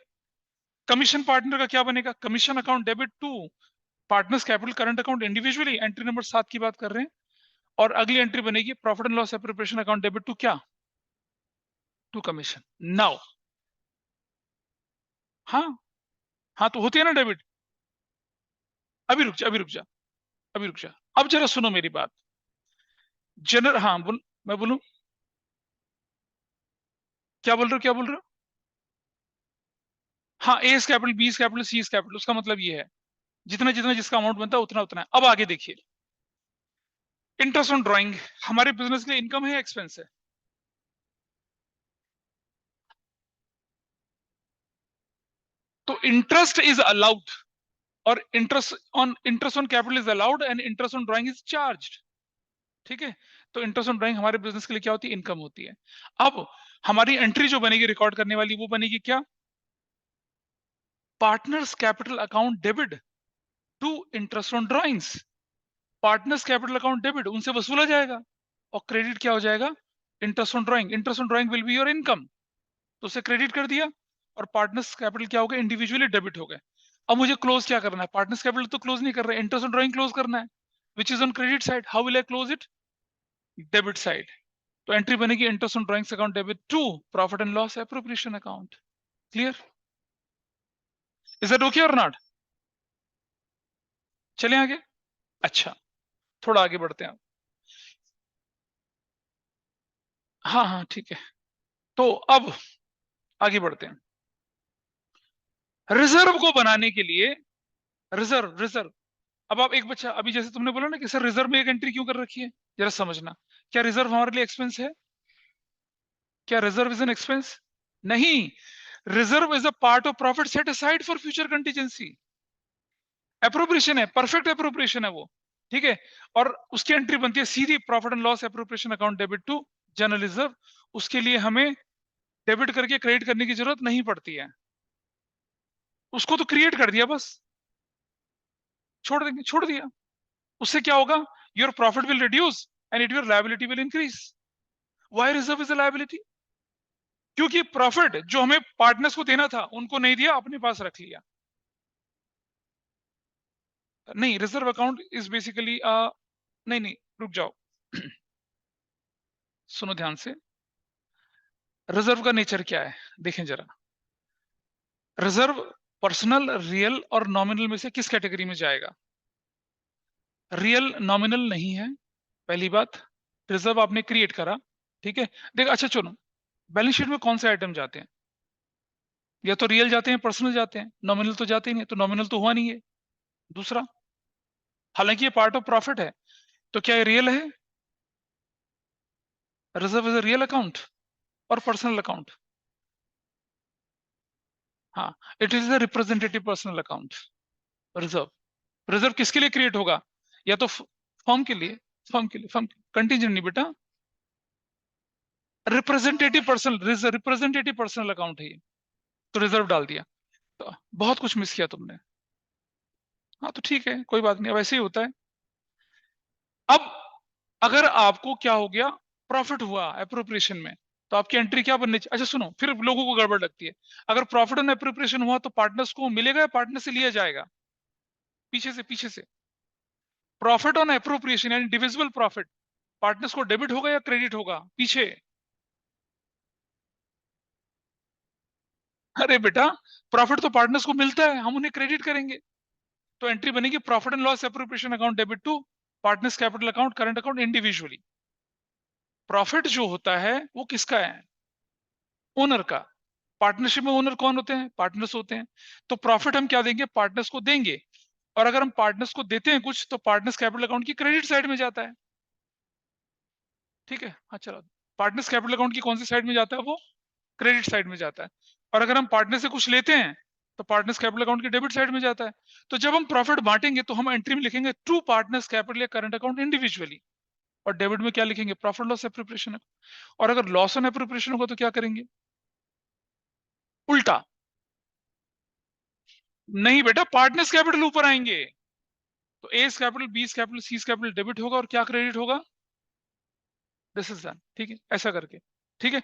Commission partner का क्या बनेगा? Commission account debit to partners capital current account individually, entry number 7 की बात कर रहे हैं। और अगली एंट्री बनेगी profit and loss appropriation account debit to क्या? To commission. नाउ, हाँ, हाँ तो होती है ना डेबिट। अभी रुक जा, अभी रुक जा, अभी रुक जा, अब जरा सुनो मेरी बात। जनरल, हाँ बोल, मैं बोलूं? क्या बोल रहे हो, क्या बोल रहे हो? हाँ, एस कैपिटल, बीस कैपिटल, सीस कैपिटल, उसका मतलब ये है जितना जितना जिसका अमाउंट बनता है उतना उतना है। अब आगे देखिए, इंटरेस्ट ऑन ड्राइंग हमारे बिजनेस के लिए इनकम है या एक्सपेंस है? तो इंटरेस्ट इज अलाउड, और interest on capital is allowed and interest on drawing is charged. ठीक है, तो इंटरेस्ट ऑन ड्राइंग हमारे बिजनेस के लिए क्या होती है? इनकम होती है। अब हमारी एंट्री जो बनेगी रिकॉर्ड करने वाली, वो बनेगी क्या? Partners capital account debit to interest on drawings. Partners capital account debit उनसे वसूला जाएगा, और क्रेडिट क्या हो जाएगा? Interest on drawing. Interest on drawing will be your income, तो उसे क्रेडिट कर दिया, और पार्टनर्स कैपिटल क्या हो गया? इंडिविजुअली डेबिट हो गए। अब मुझे क्लोज क्या करना है? पार्टनर्स कैपिटल तो क्लोज नहीं कर रहे, इंटरेस्ट ऑन ड्राइंग क्लोज करना है, which is on credit side. How will I close it? Debit side. तो एंट्री बनेगी interest on drawings account debit to profit and loss appropriation account. Clear? Is that okay or not? चलें आगे। अच्छा, थोड़ा आगे बढ़ते हैं। हाँ हाँ ठीक है, तो अब आगे बढ़ते हैं। रिजर्व को बनाने के लिए, रिजर्व रिजर्व अब आप एक बच्चा, अभी जैसे तुमने बोला ना कि सर रिजर्व में एक एंट्री क्यों कर रखी है, जरा समझना। क्या रिजर्व हमारे लिए एक्सपेंस है? क्या रिजर्व इज एन एक्सपेंस? नहीं, reserve is a part of profit set aside for future contingency. Appropriation है, परफेक्ट एप्रोप्रिएशन है वो। ठीक है, और उसकी एंट्री बनती है सीधी profit and loss appropriation account debit to general reserve. उसके लिए हमें डेबिट करके क्रेडिट करने की जरूरत नहीं पड़ती है, उसको तो क्रिएट कर दिया बस, छोड़ देंगे, छोड़ दिया। उससे क्या होगा? Your profit will reduce and your liability will increase. Why reserve is a liability? क्योंकि प्रॉफिट जो हमें पार्टनर्स को देना था उनको नहीं दिया, अपने पास रख लिया। नहीं, रिजर्व अकाउंट इज बेसिकली नहीं नहीं, रुक जाओ सुनो ध्यान से। रिजर्व का नेचर क्या है देखें जरा। रिजर्व पर्सनल, रियल और नॉमिनल में से किस कैटेगरी में जाएगा? रियल नॉमिनल नहीं है, पहली बात। रिजर्व आपने क्रिएट करा, ठीक है। देख अच्छा चलो, बैलेंस शीट में कौन से आइटम जाते हैं? या तो रियल जाते हैं, पर्सनल जाते हैं, नॉमिनल तो जाते ही नहीं, तो नॉमिनल तो हुआ नहीं है। दूसरा, हालांकि ये पार्ट ऑफ प्रॉफिट है, तो क्या ये रियल है? Reserve is a real account और पर्सनल अकाउंट? हाँ, it is a representative personal account. Reserve, reserve किसके लिए क्रिएट होगा? या तो फर्म के लिए, फर्म कंटीजेंट नहीं बेटा, रिप्रेजेंटेटिव पर्सनल अकाउंट है ये, तो रिजर्व डाल दिया। तो बहुत कुछ मिस किया तुमने। हाँ तो ठीक है, कोई बात नहीं, अब ऐसे ही होता है। अब अगर आपको क्या हो गया, प्रॉफिट हुआ एप्रोप्रिएशन में, तो आपकी एंट्री क्या बननी चाहिए? अच्छा सुनो, फिर लोगों को गड़बड़ लगती है। अगर प्रॉफिट ऑन एप्रोप्रिएशन हुआ तो पार्टनर्स को मिलेगा या पार्टनर से लिया जाएगा? पीछे से प्रॉफिट ऑन एप्रोप्रिएशन यानी डिविजिबल प्रॉफिट, पार्टनर्स को डेबिट होगा या क्रेडिट होगा? पीछे, अरे बेटा, प्रॉफिट तो पार्टनर्स को मिलता है, हम उन्हें क्रेडिट करेंगे। तो एंट्री बनेगी profit and loss appropriation account debit to partners capital account current account individually. Profit जो होता है वो किसका है? ओनर का। पार्टनरशिप में ओनर कौन होते हैं? पार्टनर्स होते हैं। तो प्रॉफिट हम क्या देंगे? पार्टनर्स को देंगे। और अगर हम पार्टनर्स को देते हैं कुछ, तो पार्टनर्स कैपिटल अकाउंट की क्रेडिट साइड में जाता है। ठीक है, हाँ चलो, पार्टनर्स कैपिटल अकाउंट की कौन सी साइड में जाता है? वो क्रेडिट साइड में जाता है। और अगर हम पार्टनर से कुछ लेते हैं, तो पार्टनर्स कैपिटल अकाउंट की डेबिट साइड में जाता है। तो जब हम प्रॉफिट बांटेंगे तो हम एंट्री में लिखेंगे टू पार्टनर्स कैपिटल या करंट अकाउंट इंडिविजुअली, और डेबिट में क्या लिखेंगे? Profit loss appropriation. और अगर लॉस ऑन एप्रोप्रिएशन होगा तो क्या करेंगे? उल्टा। नहीं बेटा, पार्टनर्स कैपिटल ऊपर आएंगे, तो ए कैपिटल, बी कैपिटल, सी कैपिटल डेबिट होगा, और क्या क्रेडिट होगा? This is done. ठीक है, ऐसा करके। ठीक है,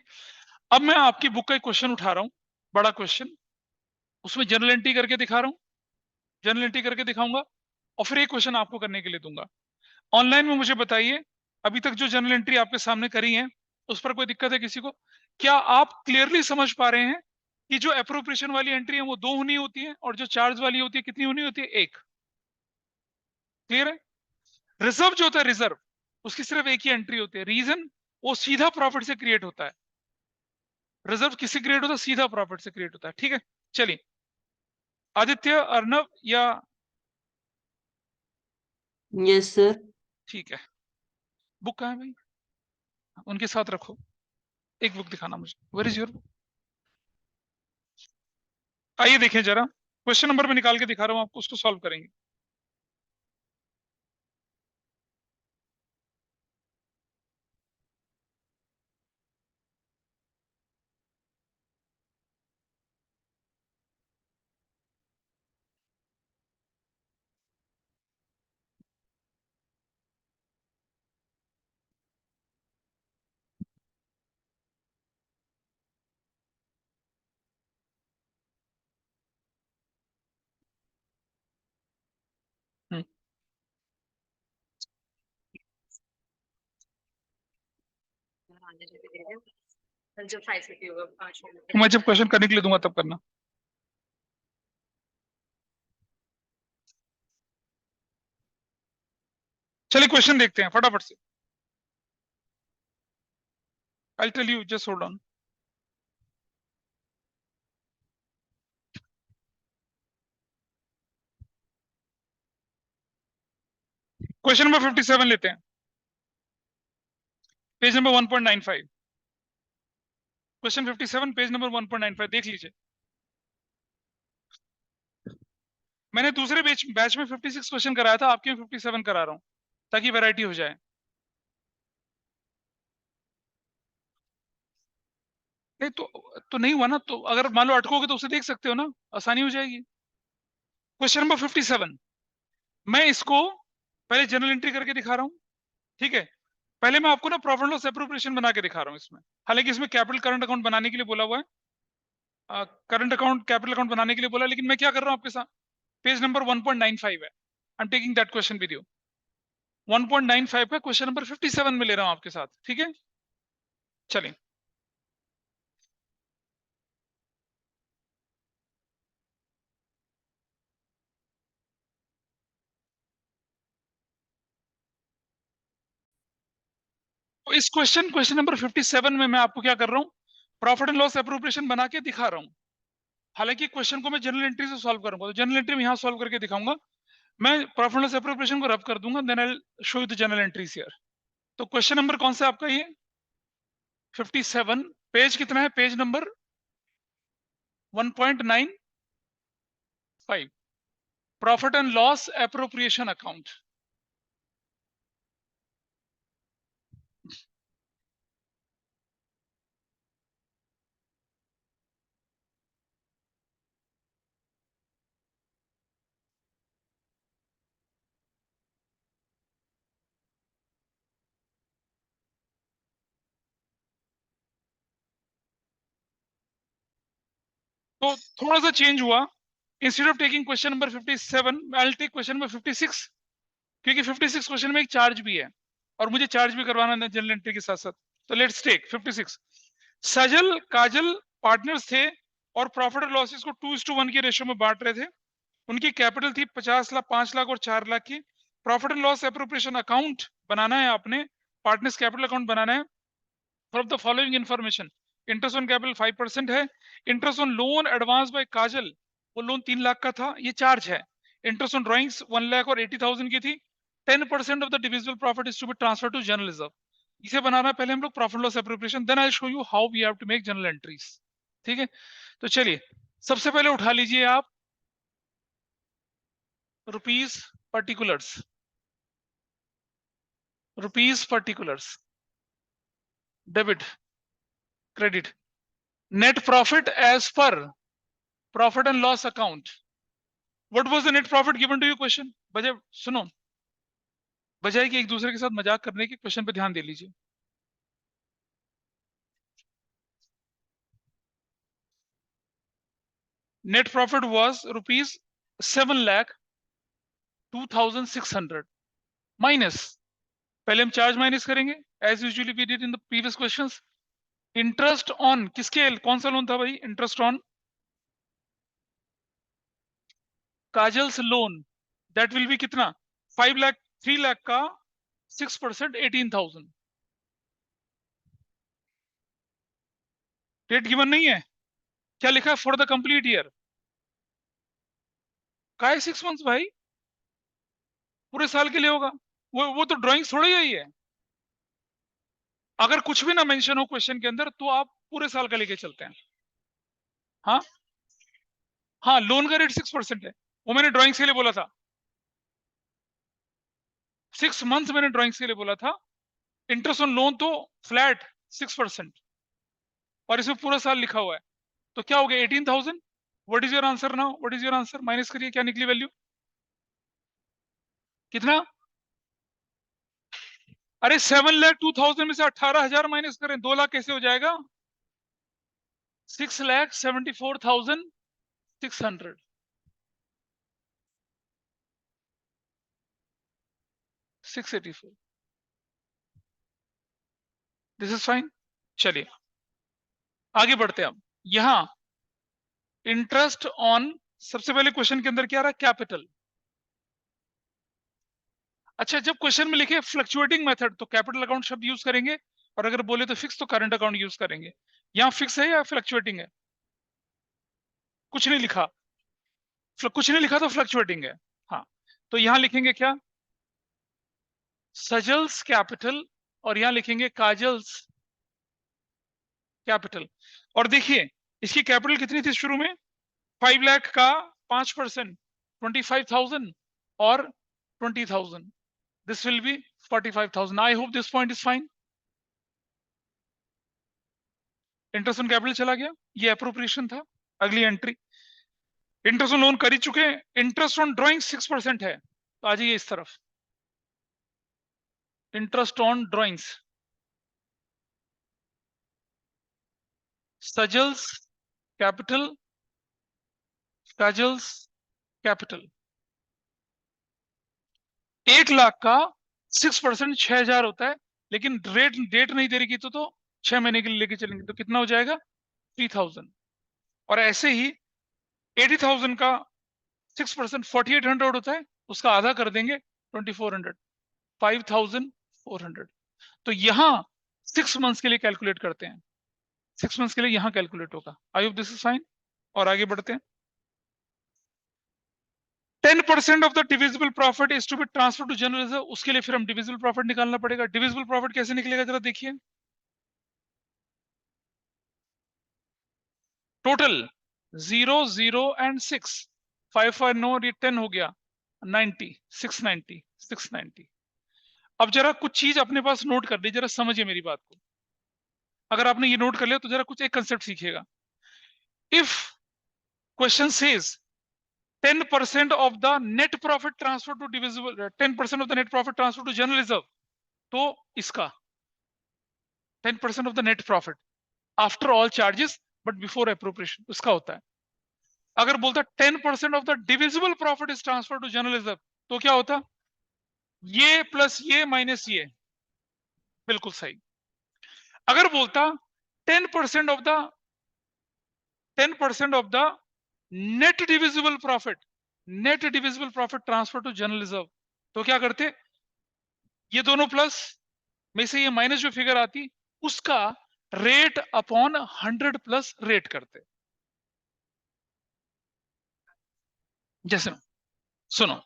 अब मैं आपकी बुक का एक क्वेश्चन उठा रहा हूं, बड़ा क्वेश्चन, उसमें जनरल एंट्री करके दिखा रहा हूं, जनरल एंट्री करके दिखाऊंगा, और फिर एक क्वेश्चन आपको करने के लिए दूंगा। ऑनलाइन में मुझे बताइए, अभी तक जो जनरल एंट्री आपके सामने करी है, उस पर कोई दिक्कत है किसी को? क्या आप क्लियरली समझ पा रहे हैं कि जो अप्रोप्रिएशन वाली एंट्री है वो दो होनी होती है, और जो चार्ज वाली होती है कितनी होनी होती है? एक। क्लियर है? रिजर्व जो होता है, रिजर्व, उसकी सिर्फ एक ही एंट्री होती है। रीजन, वो सीधा प्रॉफिट से क्रिएट होता है। रिजर्व किससे क्रिएट होता है? सीधा प्रॉफिट से क्रिएट होता है। ठीक है, चलिए, आदित्य, अर्नव या, Yes, sir. ठीक है, बुक कहाँ है भाई? उनके साथ रखो, एक बुक दिखाना मुझे, वेयर इज योर बुक? आइए देखें जरा, क्वेश्चन नंबर में निकाल के दिखा रहा हूं आपको, उसको सॉल्व करेंगे। हम्म, जब 550 होगा 5 मिनट मैं जब क्वेश्चन करने के लिए दूंगा तब करना। चलिए क्वेश्चन देखते हैं फटाफट से। I tell you, just hold on. Question number 57 लेते हैं, page number 1.95। Question 57 page number 1.95 देख लीजिए। मैंने दूसरे बैच में 56 क्वेश्चन कराया था, आपके में 57 करा रहा हूं ताकि वैरायटी हो जाए। नहीं तो नहीं हुआ ना, तो अगर मान लो अटकोगे तो उसे देख सकते हो ना, आसानी हो जाएगी। क्वेश्चन नंबर 57, मैं इसको पहले जनरल एंट्री करके दिखा रहा हूं, ठीक है। पहले मैं आपको ना प्रॉफिट लॉस एप्रोप्रिएशन बना के दिखा रहा हूं इसमें। हालांकि इसमें कैपिटल करंट अकाउंट बनाने के लिए बोला हुआ है, करंट अकाउंट कैपिटल अकाउंट बनाने के लिए बोला है, लेकिन मैं क्या कर रहा हूं आपके साथ, पेज नंबर 1.95 है, I am taking that question with you. 1.95 का क्वेश्चन नंबर 57 में ले रहा हूं आपके साथ, ठीक है। चलिए, तो इस क्वेश्चन नंबर 57 में मैं आपको क्या कर रहा हूं, प्रॉफिट एंड लॉस एप्रोप्रिएशन बना के दिखा रहा हूं। हालांकि क्वेश्चन को मैं जनरल एंट्री से सॉल्व करूंगा, तो जनरल एंट्री में यहां सॉल्व करके दिखाऊंगा। मैं प्रॉफिट एंड लॉस एप्रोप्रिएशन को रब कर दूंगा, then I will show you the journal entries here. तो क्वेश्चन नंबर कौन सा आपका ये 57, पेज कितना है, page number 1.95, profit and loss appropriation account. तो थोड़ा सा चेंज हुआ, instead of taking question number 57 I will take question number 56, क्योंकि 56 क्वेश्चन में एक चार्ज भी है और मुझे चार्ज भी करवाना है जनरल एंट्री के साथ साथ। तो let's take 56। Sajal Kajal partners थे और प्रॉफिट और लॉसेस को 2:1 के रेशियो में बांट रहे थे। उनकी कैपिटल थी 50 लाख, 5 लाख और 4 लाख की। Profit and loss appropriation account बनाना है आपने, पार्टनर्स कैपिटल अकाउंट बनाना है। For the following information, interest on capital 5% है। Interest on loan advance by Kajal, वो लोन 3 लाख का था, ये चार्ज है। इंटरेस्ट ऑन ड्रॉइंग्स 1,80,000 की थी। 10% off the divisible profit is to be transfer to general reserve. इसे बनाना है पहले हम लोग profit loss appropriation, then I show you how we have to make general entries, ठीक है। तो चलिए, सबसे पहले उठा लीजिए आप rupees particulars, rupees particulars, debit credit, net profit as per profit and loss account. What was the net profit given to you question, बजाय सुनो, बजाय कि एक दूसरे के साथ मजाक करने के, क्वेश्चन पे ध्यान दे लीजिए। Net profit was rupees 7,02,600 minus, पहले हम चार्ज माइनस करेंगे as usually we did in the previous questions. Interest on किसके, कौन सा लोन था भाई, interest on Kajal's loan, that will be कितना, 5 लाख, 3 लाख का 6% 18,000। डेट गिवन नहीं है, क्या लिखा है, फॉर द कंप्लीट ईयर। का है 6 मंथ्स भाई, पूरे साल के लिए होगा। वो तो ड्राइंग थोड़ी ही है। अगर कुछ भी ना मेंशन हो क्वेश्चन के अंदर तो आप पूरे साल का लेके चलते हैं। हाँ, हाँ, लोन का रेट 6% है, वो मैंने ड्राइंग्स के लिए बोला था, 6 मंथ्स मैंने ड्राइंग्स के लिए बोला था। इंटरेस्ट ऑन लोन तो फ्लैट 6%, और इसमें पूरा साल लिखा हुआ है, तो क्या हो गया 18,000। What is your answer now, what is your answer, minus करिए, क्या निकली वैल्यू, कितना? अरे 7,02,000 में से 18,000 माइनस करें, 2 लाख कैसे हो जाएगा? 6,74,600, 684, दिस इज फाइन। चलिए आगे बढ़ते हैं। अब यहां इंटरेस्ट ऑन, सबसे पहले क्वेश्चन के अंदर क्या रहा, कैपिटल। अच्छा, जब क्वेश्चन में लिखे फ्लक्चुएटिंग मेथड तो कैपिटल अकाउंट शब्द यूज करेंगे, और अगर बोले तो फिक्स तो करंट अकाउंट यूज करेंगे। यहाँ फिक्स है या फ्लक्चुएटिंग है? कुछ नहीं लिखा, कुछ नहीं लिखा तो फ्लक्चुएटिंग है। हाँ, तो यहां लिखेंगे क्या, सजल्स कैपिटल, और यहां लिखेंगे काजल्स कैपिटल। और देखिए इसकी कैपिटल कितनी थी शुरू में, 5 लाख का 5%, 25,000 और 20,000, this will be 45,000। I hope this point is fine. Interest on capital चला गया, ये अप्रोप्रिएशन था। अगली एंट्री, इंटरेस्ट ऑन लोन कर ही चुके हैं, इंटरेस्ट ऑन ड्राइंग 6% है, तो आ जाइए इस तरफ, interest on drawings, Sajal's capital, Kajal's capital. 1 lakh का 6%, 6,000 होता है, लेकिन रेट डेट नहीं दे रही तो 6 महीने के लिए लेके चलेंगे तो कितना हो जाएगा, 3,000। और ऐसे ही 80,000 का 6% 4,800 होता है, उसका आधा कर देंगे 2,400, 5,400। तो यहां 6 मंथ्स के लिए कैलकुलेट करते हैं, 6 मंथ्स के लिए यहां कैलकुलेट होगा। I hope this is fine. और आगे बढ़ते हैं। 10% off the divisible profit is to be transfer to general reserve, उसके लिए फिर हम डिविजिबल प्रॉफिट निकालना पड़ेगा। डिविजिबल प्रॉफिट कैसे निकलेगा जरा देखिए, टोटल 0 0 एंड 6, 5 5 9 और ये 10 हो गया 90, 690, 690। अब जरा कुछ चीज अपने पास नोट कर ली, जरा समझिए मेरी बात को। अगर आपने ये नोट कर लिया तो जरा कुछ एक कंसेप्ट सीखिएगा। If question says 10% of the net profit transfer to divisible, 10% of the net profit transfer to general reserve, तो इसका 10% of the net profit after all charges but before appropriation उसका होता है। अगर बोलता 10% of the divisible profit is transferred to general reserve, तो क्या होता, ये प्लस ये माइनस ये, बिल्कुल सही। अगर बोलता 10% of the 10% of the net divisible profit, net divisible profit transfer to general reserve, तो क्या करते, ये दोनों प्लस में से ये माइनस जो फिगर आती उसका रेट अपॉन 100 प्लस रेट करते। जैसे सुनो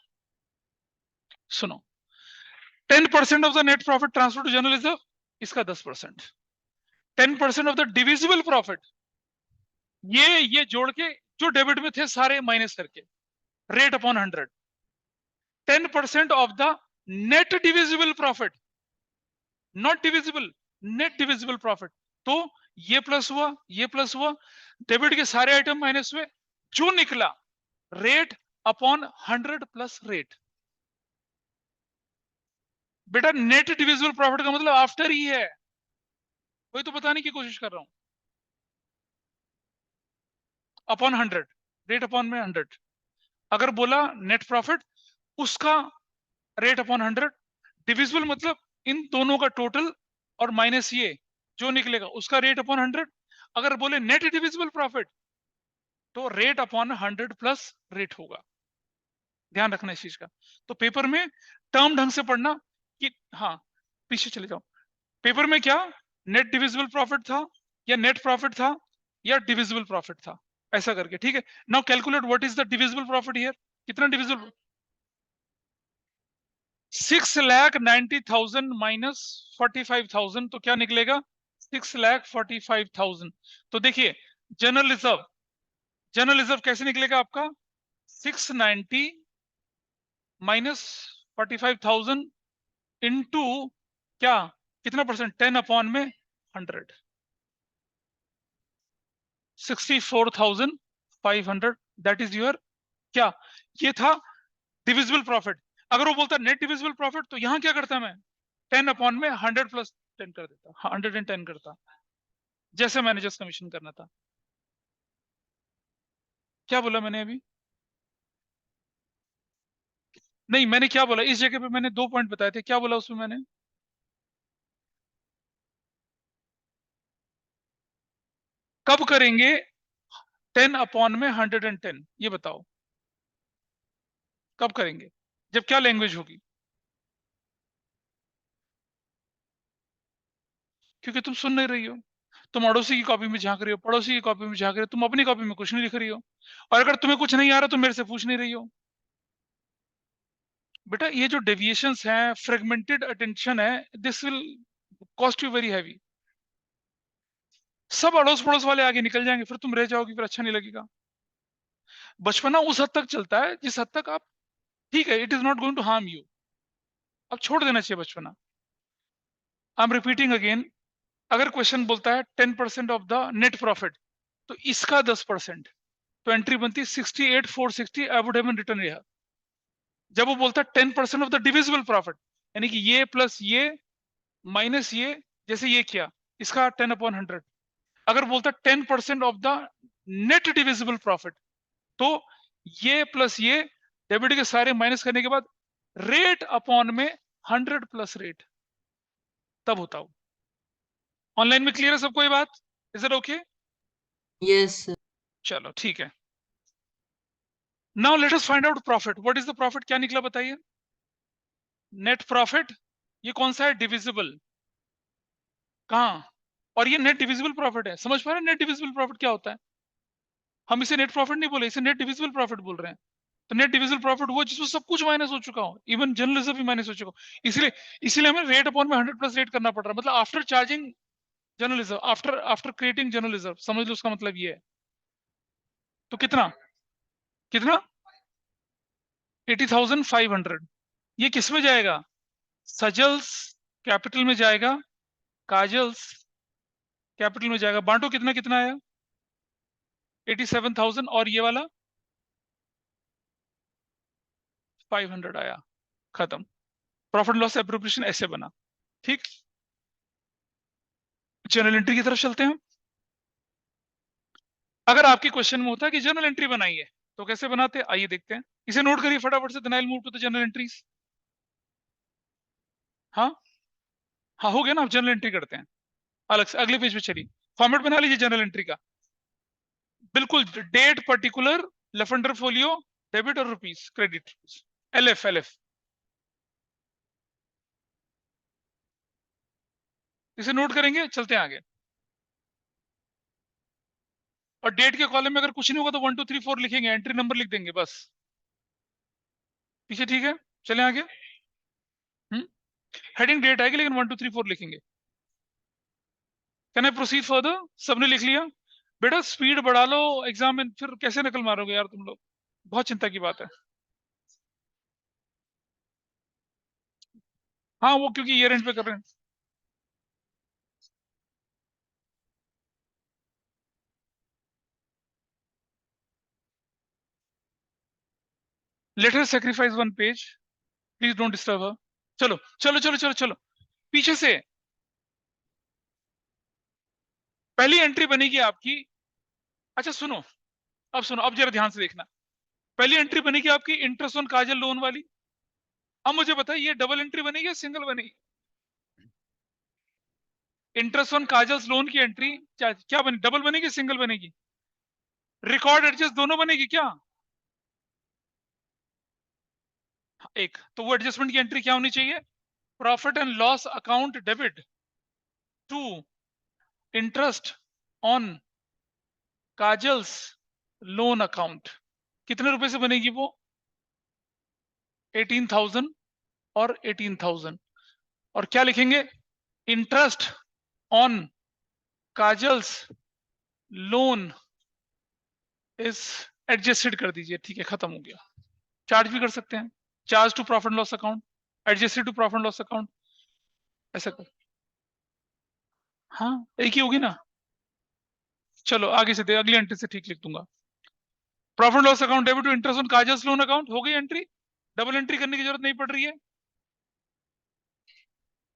सुनो, 10% off the net profit transfer to general reserve, इसका 10%, 10% ऑफ द डिविजिबल प्रॉफिट, ये जोड़ के जो डेबिट में थे सारे माइनस करके, rate upon 100। 10% off the net divisible profit, not divisible, net divisible profit, तो ये प्लस हुआ, ये प्लस हुआ, डेबिट के सारे आइटम माइनस हुए, जो निकला रेट अपॉन 100 प्लस रेट। बेटा नेट डिविजिबल प्रॉफिट का मतलब आफ्टर ही है, वही तो बताने की कोशिश कर रहा हूं। अपॉन 100, रेट अपॉन में 100। अगर बोला नेट प्रॉफिट, उसका रेट अपॉन 100, डिविजिबल मतलब इन दोनों का टोटल और माइनस ये जो निकलेगा उसका रेट अपॉन 100। अगर बोले नेट डिविजिबल प्रॉफिट तो रेट अपॉन 100 प्लस रेट होगा, ध्यान रखना इस चीज का। तो पेपर में टर्म ढंग से पढ़ना कि हाँ, पीछे चले जाओ, पेपर में क्या नेट डिविजिबल प्रॉफिट था या नेट प्रॉफिट था या डिविजिबल प्रॉफिट था, ऐसा करके, ठीक है। Now calculate what is the divisible profit here, कितना डिविजिबल, 6,90,000 माइनस 45,000, तो क्या निकलेगा 6,45,000। तो देखिए जनरल रिजर्व, जनरल रिजर्व कैसे निकलेगा आपका? 690 माइनस 45,000 इंटू क्या, कितना परसेंट? 10 अपॉन में 100, 64,500, दैट इज योर क्या, ये था डिविजिबल प्रॉफिट। अगर वो बोलता नेट डिविजिबल प्रॉफिट, तो यहां क्या करता मैं? 10 अपॉन में 100 प्लस 10 कर देता, 110 करता, जैसे मैनेजर्स कमीशन करना था। क्या बोला मैंने अभी? नहीं, मैंने क्या बोला इस जगह पे? मैंने 2 पॉइंट बताए थे, क्या बोला उसमें मैंने? कब करेंगे 10 अपॉन में 110, ये बताओ कब करेंगे? जब क्या लैंग्वेज होगी? क्योंकि तुम सुन नहीं रही हो, तुम अड़ोसी की कॉपी में झांक रही हो, पड़ोसी की कॉपी में झांक रही हो, तुम अपनी कॉपी में कुछ नहीं लिख रही हो। और अगर तुम्हें कुछ नहीं आ रहा तो मेरे से पूछ नहीं रही हो। बेटा ये जो डेविएशंस हैं, फ्रेगमेंटेड अटेंशन है, this will cost you very heavy. सब अड़ोस पड़ोस वाले आगे निकल जाएंगे, फिर तुम रह जाओगी, फिर अच्छा नहीं लगेगा। बचपना उस हद तक चलता है जिस हद तक आप, ठीक है, it is not going to harm you, अब छोड़ देना चाहिए बचपना। आई एम रिपीटिंग अगेन, अगर क्वेश्चन बोलता है 10% ऑफ द नेट प्रॉफिट, तो इसका 10%, तो एंट्री बनती है 68,460, I would have return here. जब वो बोलता है 10% ऑफ द डिविजिबल प्रॉफिट, यानी कि ये प्लस ये माइनस ये, जैसे ये किया, इसका 10 अपॉन 100। अगर बोलता 10% off the net divisible profit, तो ये प्लस ये, डेबिट के सारे माइनस करने के बाद रेट अपॉन में 100 प्लस रेट, तब होता हो। ऑनलाइन में क्लियर है सबको ये बात? Is it okay? Yes sir. चलो ठीक है। Now let us find out profit. What is the profit? क्या निकला बताइए? नेट प्रॉफिट, ये कौन सा है? डिविजिबल। कहां? और ये नेट डिविजिबल प्रॉफिट है, समझ पा रहे हैं नेट डिविजिबल प्रॉफिट क्या होता है? हम इसे नेट प्रॉफिट नहीं बोले, इसे नेट डिविजिबल प्रॉफिट बोल रहे हैं। तो नेट डिविजिबल प्रॉफिट वो जिसमें सब कुछ माइनस हो चुका हो, इवन जनरल रिजर्व भी माइनस हो चुका हो। इसलिए इसलिए हमें रेट अपॉन में 100 प्लस रेट करना पड़ रहा है, मतलब after charging general reserve, after after creating general reserve, समझ लो उसका मतलब ये है। तो कितना कितना 80,500। ये किस में जाएगा? सजल्स कैपिटल में जाएगा, काजल्स कैपिटल में जाएगा। बांटो कितना कितना आया? 87,000, और ये वाला 500 आया। खत्म। प्रॉफिट लॉस एप्रोप्रिएशन ऐसे बना। ठीक, जर्नल एंट्री की तरफ चलते हैं। अगर आपके क्वेश्चन में होता है कि जर्नल एंट्री बनाइए, तो कैसे बनाते हैं आइए देखते हैं। इसे नोट करिए फटाफट से, then I will move to the journal entries. हाँ हाँ, हो गया ना? आप जर्नल एंट्री करते हैं अलग से, अगले पेज पे चलिए। फॉर्मेट बना लीजिए जर्नल एंट्री का, बिल्कुल डेट पर्टिकुलर, लेफंडर फोलियो, डेबिट और रुपीस क्रेडिट, एलएफ एलएफ। इसे नोट करेंगे, चलते हैं आगे। और डेट के कॉलम में अगर कुछ नहीं होगा तो 1 2 3 4 लिखेंगे, एंट्री नंबर लिख देंगे बस। पीछे ठीक है, चले आगे। हेडिंग डेट आएगी लेकिन 1 2 3 4 लिखेंगे। Can I proceed further? सबने लिख लिया? बेटा स्पीड बढ़ा लो, एग्जाम में फिर कैसे नकल मारोगे यार तुम लोग, बहुत चिंता की बात है। हाँ वो क्योंकि ईयर एंड पे कर रहे हैं। Let her sacrifice one page, please don't disturb her. चलो चलो चलो चलो चलो, पीछे से पहली एंट्री बनेगी आपकी। अच्छा सुनो, अब सुनो, अब जरा ध्यान से देखना। पहली एंट्री बनेगी आपकी इंटरेस्ट ऑन काजल लोन वाली। अब मुझे बताइए ये डबल एंट्री बनेगी या सिंगल बनेगी? इंटरेस्ट ऑन काजल लोन की एंट्री क्या बनी, डबल बनेगी सिंगल बनेगी? रिकॉर्ड एडजस्ट दोनों बनेगी क्या? एक तो वो एडजस्टमेंट की एंट्री क्या होनी चाहिए? Profit and loss account debit to interest on Kajal's loan account. कितने रुपए से बनेगी वो? 18,000 और 18,000। और क्या लिखेंगे? इंटरेस्ट ऑन काजल्स लोन इस एडजस्टेड कर दीजिए, ठीक है, खत्म हो गया। चार्ज भी कर सकते हैं, charge to profit and loss account, adjusted to profit and loss account, ऐसा कर। हाँ, एक ही होगी ना। चलो आगे से दे, अगली एंट्री से ठीक लिख दूंगा। Profit loss account debit to interest on Kajal's loan account, हो गई एंट्री, डबल एंट्री करने की जरूरत नहीं पड़ रही है।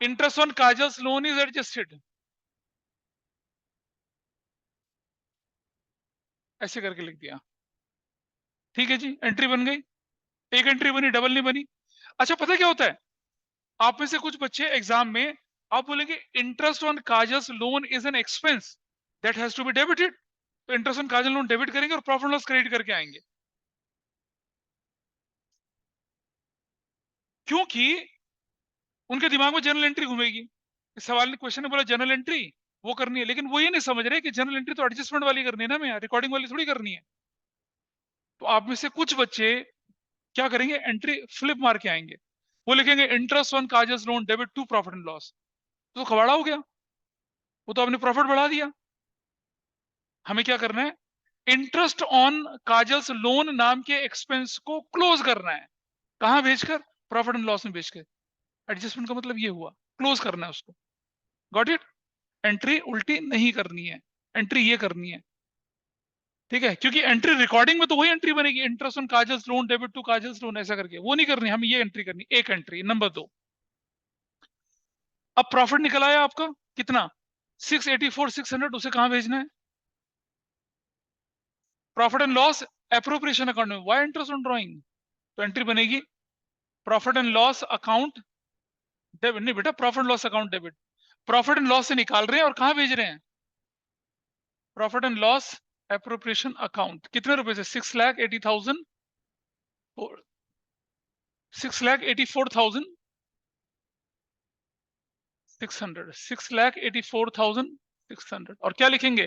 Interest on Kajal's loan is adjusted, ऐसे करके लिख दिया, ठीक है जी, एंट्री बन गई। एक एंट्री बनी, डबल नहीं बनी। अच्छा, पता है क्या होता है, आप में से कुछ बच्चे एग्जाम में आप बोलेंगे interest on Kajal's loan is an expense that has to be debited, तो interest on Kajal loan debit करेंगे और प्रॉफिट लॉस क्रेडिट करके आएंगे, क्योंकि उनके दिमाग में जनरल एंट्री घूमेगी। इस सवाल ने, क्वेश्चन ने बोला जनरल एंट्री वो करनी है, लेकिन वो ये नहीं समझ रहे कि जनरल एंट्री तो एडजस्टमेंट वाली करनी है ना, मैं रिकॉर्डिंग वाली थोड़ी करनी है। तो आप में से कुछ बच्चे क्या करेंगे, एंट्री फ्लिप मार के आएंगे, वो लिखेंगे interest on Kajal's loan debit to profit and loss, तो कबाड़ा हो गया, वो तो आपने प्रॉफिट बढ़ा दिया। हमें क्या करना है, इंटरेस्ट ऑन काजल्स लोन नाम के एक्सपेंस को क्लोज करना है, कहां भेजकर, प्रॉफिट एंड लॉस में भेजकर। एडजस्टमेंट का मतलब ये हुआ, क्लोज करना है उसको, गॉट इट। एंट्री उल्टी नहीं करनी है, एंट्री ये करनी है, ठीक है, क्योंकि एंट्री रिकॉर्डिंग में तो वही एंट्री बनेगी, interest on Kajal's loan debit to Kajal's loan, ऐसा करके, वो नहीं करनी, हमें ये एंट्री करनी, एक एंट्री। नंबर 2, अब प्रॉफिट निकल आया आपका कितना, 684 600, उसे कहां भेजना है, profit and loss appropriation account में, वाई इंटरेस्ट ऑन ड्रॉइंग, तो एंट्री बनेगी profit and loss account debit, नहीं बेटा, profit loss account debit, profit and loss से निकाल रहे हैं और कहां भेज रहे हैं, profit and loss appropriation account, कितने रुपए से, 6,80,000, 6,84,600, 6,84,600, और क्या लिखेंगे,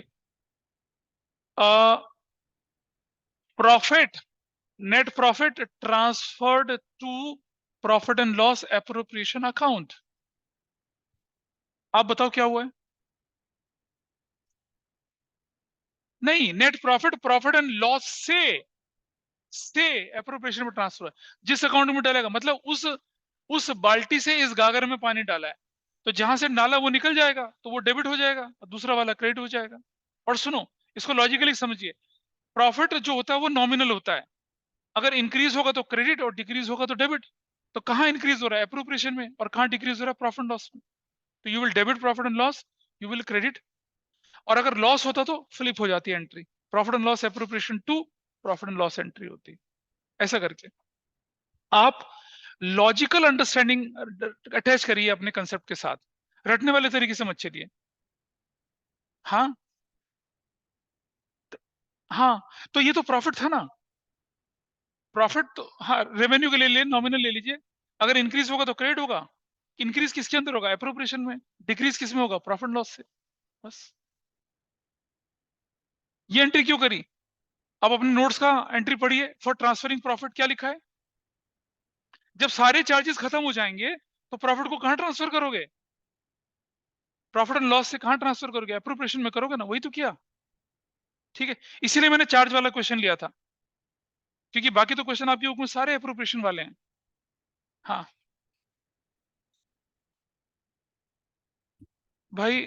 profit, net profit transferred to profit and loss appropriation account. आप बताओ क्या हुआ है, नहीं, net profit profit and loss से एप्रोप्रिएशन में ट्रांसफर, जिस अकाउंट में डालेगा, मतलब उस बाल्टी से इस गागर में पानी डाला है, तो जहां से डाला वो निकल जाएगा, तो वो डेबिट हो जाएगा और दूसरा वाला क्रेडिट हो जाएगा। और सुनो, इसको लॉजिकली समझिए, प्रॉफिट जो होता है वो नॉमिनल होता है, अगर इंक्रीज होगा तो क्रेडिट और डिक्रीज होगा तो डेबिट, तो कहां इंक्रीज हो रहा है, एप्रोप्रिएशन में, और कहां डिक्रीज हो रहा है, प्रॉफिट लॉस में, तो you will debit profit and loss, you will credit, और अगर लॉस होता तो फ्लिप हो जाती है entry, profit and loss appropriation to profit and loss entry होती, ऐसा करके आप लॉजिकल अंडरस्टैंडिंग अटैच करिए अपने कंसेप्ट के साथ, रटने वाले तरीके से मत चलिए। हाँ, हाँ, तो ये तो प्रॉफिट था ना, प्रॉफिट तो, हाँ, रेवेन्यू के लिए नॉमिनल ले लीजिए, अगर इंक्रीज होगा तो क्रेडिट होगा, इंक्रीज किसके अंदर होगा, एप्रोप्रिएशन में, डिक्रीज किस में होगा, प्रॉफिट लॉस से, बस। ये एंट्री क्यों करी, अब अपने नोट्स का एंट्री पढ़िए, फॉर ट्रांसफरिंग प्रॉफिट क्या लिखा है, जब सारे चार्जेस खत्म हो जाएंगे तो प्रॉफिट को कहां ट्रांसफर करोगे, प्रॉफिट एंड लॉस से कहां ट्रांसफर करोगे, एप्रोप्रिएशन में करोगे ना, वही तो किया, ठीक है, इसीलिए मैंने चार्ज वाला क्वेश्चन लिया था, क्योंकि बाकी तो क्वेश्चन आपके बुक में सारे एप्रोप्रिएशन वाले हैं। हाँ भाई,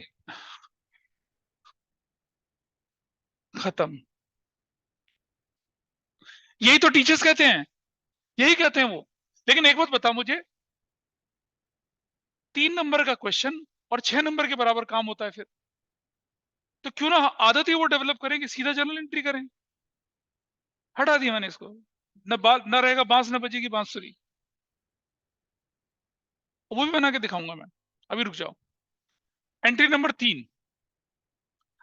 खत्म, यही तो टीचर्स कहते हैं, यही कहते हैं वो। लेकिन एक बात बताओ मुझे, 3 नंबर का क्वेश्चन और 6 नंबर के बराबर काम होता है फिर, तो क्यों ना आदत ही वो डेवलप करें कि सीधा जर्नल एंट्री करें, हटा दिया मैंने इसको, न रहेगा बांस, न बजेगी बांसुरी, वो भी बना के दिखाऊंगा मैं, अभी रुक जाओ। एंट्री नंबर 3,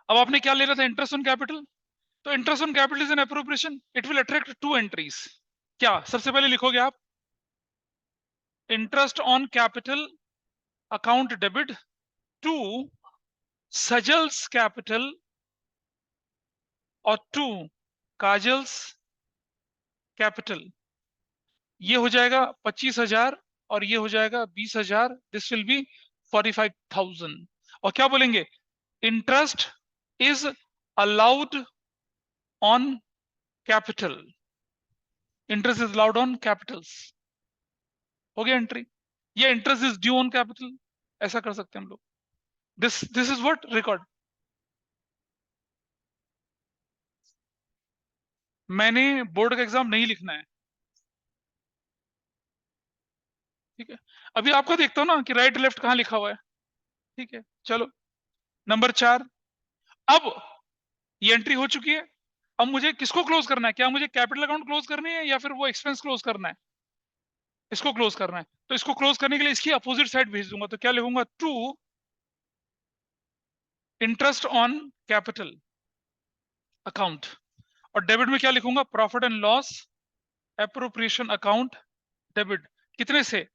अब आपने क्या ले रहा था, इंटरेस्ट ऑन कैपिटल, तो interest on capital is an appropriation, it will attract 2 entries, क्या सबसे पहले लिखोगे आप, interest on capital account debit to Sajal's capital और टू काजल्स कैपिटल, ये हो जाएगा 25,000 और ये हो जाएगा 20,000, दिस विल बी 45,000, और क्या बोलेंगे, interest is allowed on capital, interest is allowed on Capitals, हो गया एंट्री। ये interest is due on capital, ऐसा कर सकते हैं हम लोग। This is what record. मैंने बोर्ड का एग्जाम नहीं लिखना है, ठीक है। अभी आपका देखता हूं ना कि राइट लेफ्ट कहां लिखा हुआ है, ठीक है। चलो नंबर 4। अब ये एंट्री हो चुकी है। अब मुझे किसको क्लोज करना है? क्या मुझे कैपिटल अकाउंट क्लोज करनी है या फिर वो एक्सपेंस क्लोज करना है? इसको क्लोज करना है। तो इसको क्लोज करने के लिए इसकी अपोजिट साइड भेज दूंगा। तो क्या लिखूंगा? To interest on capital account. और डेबिट में क्या लिखूंगा? Profit and loss appropriation account debit. कितने से?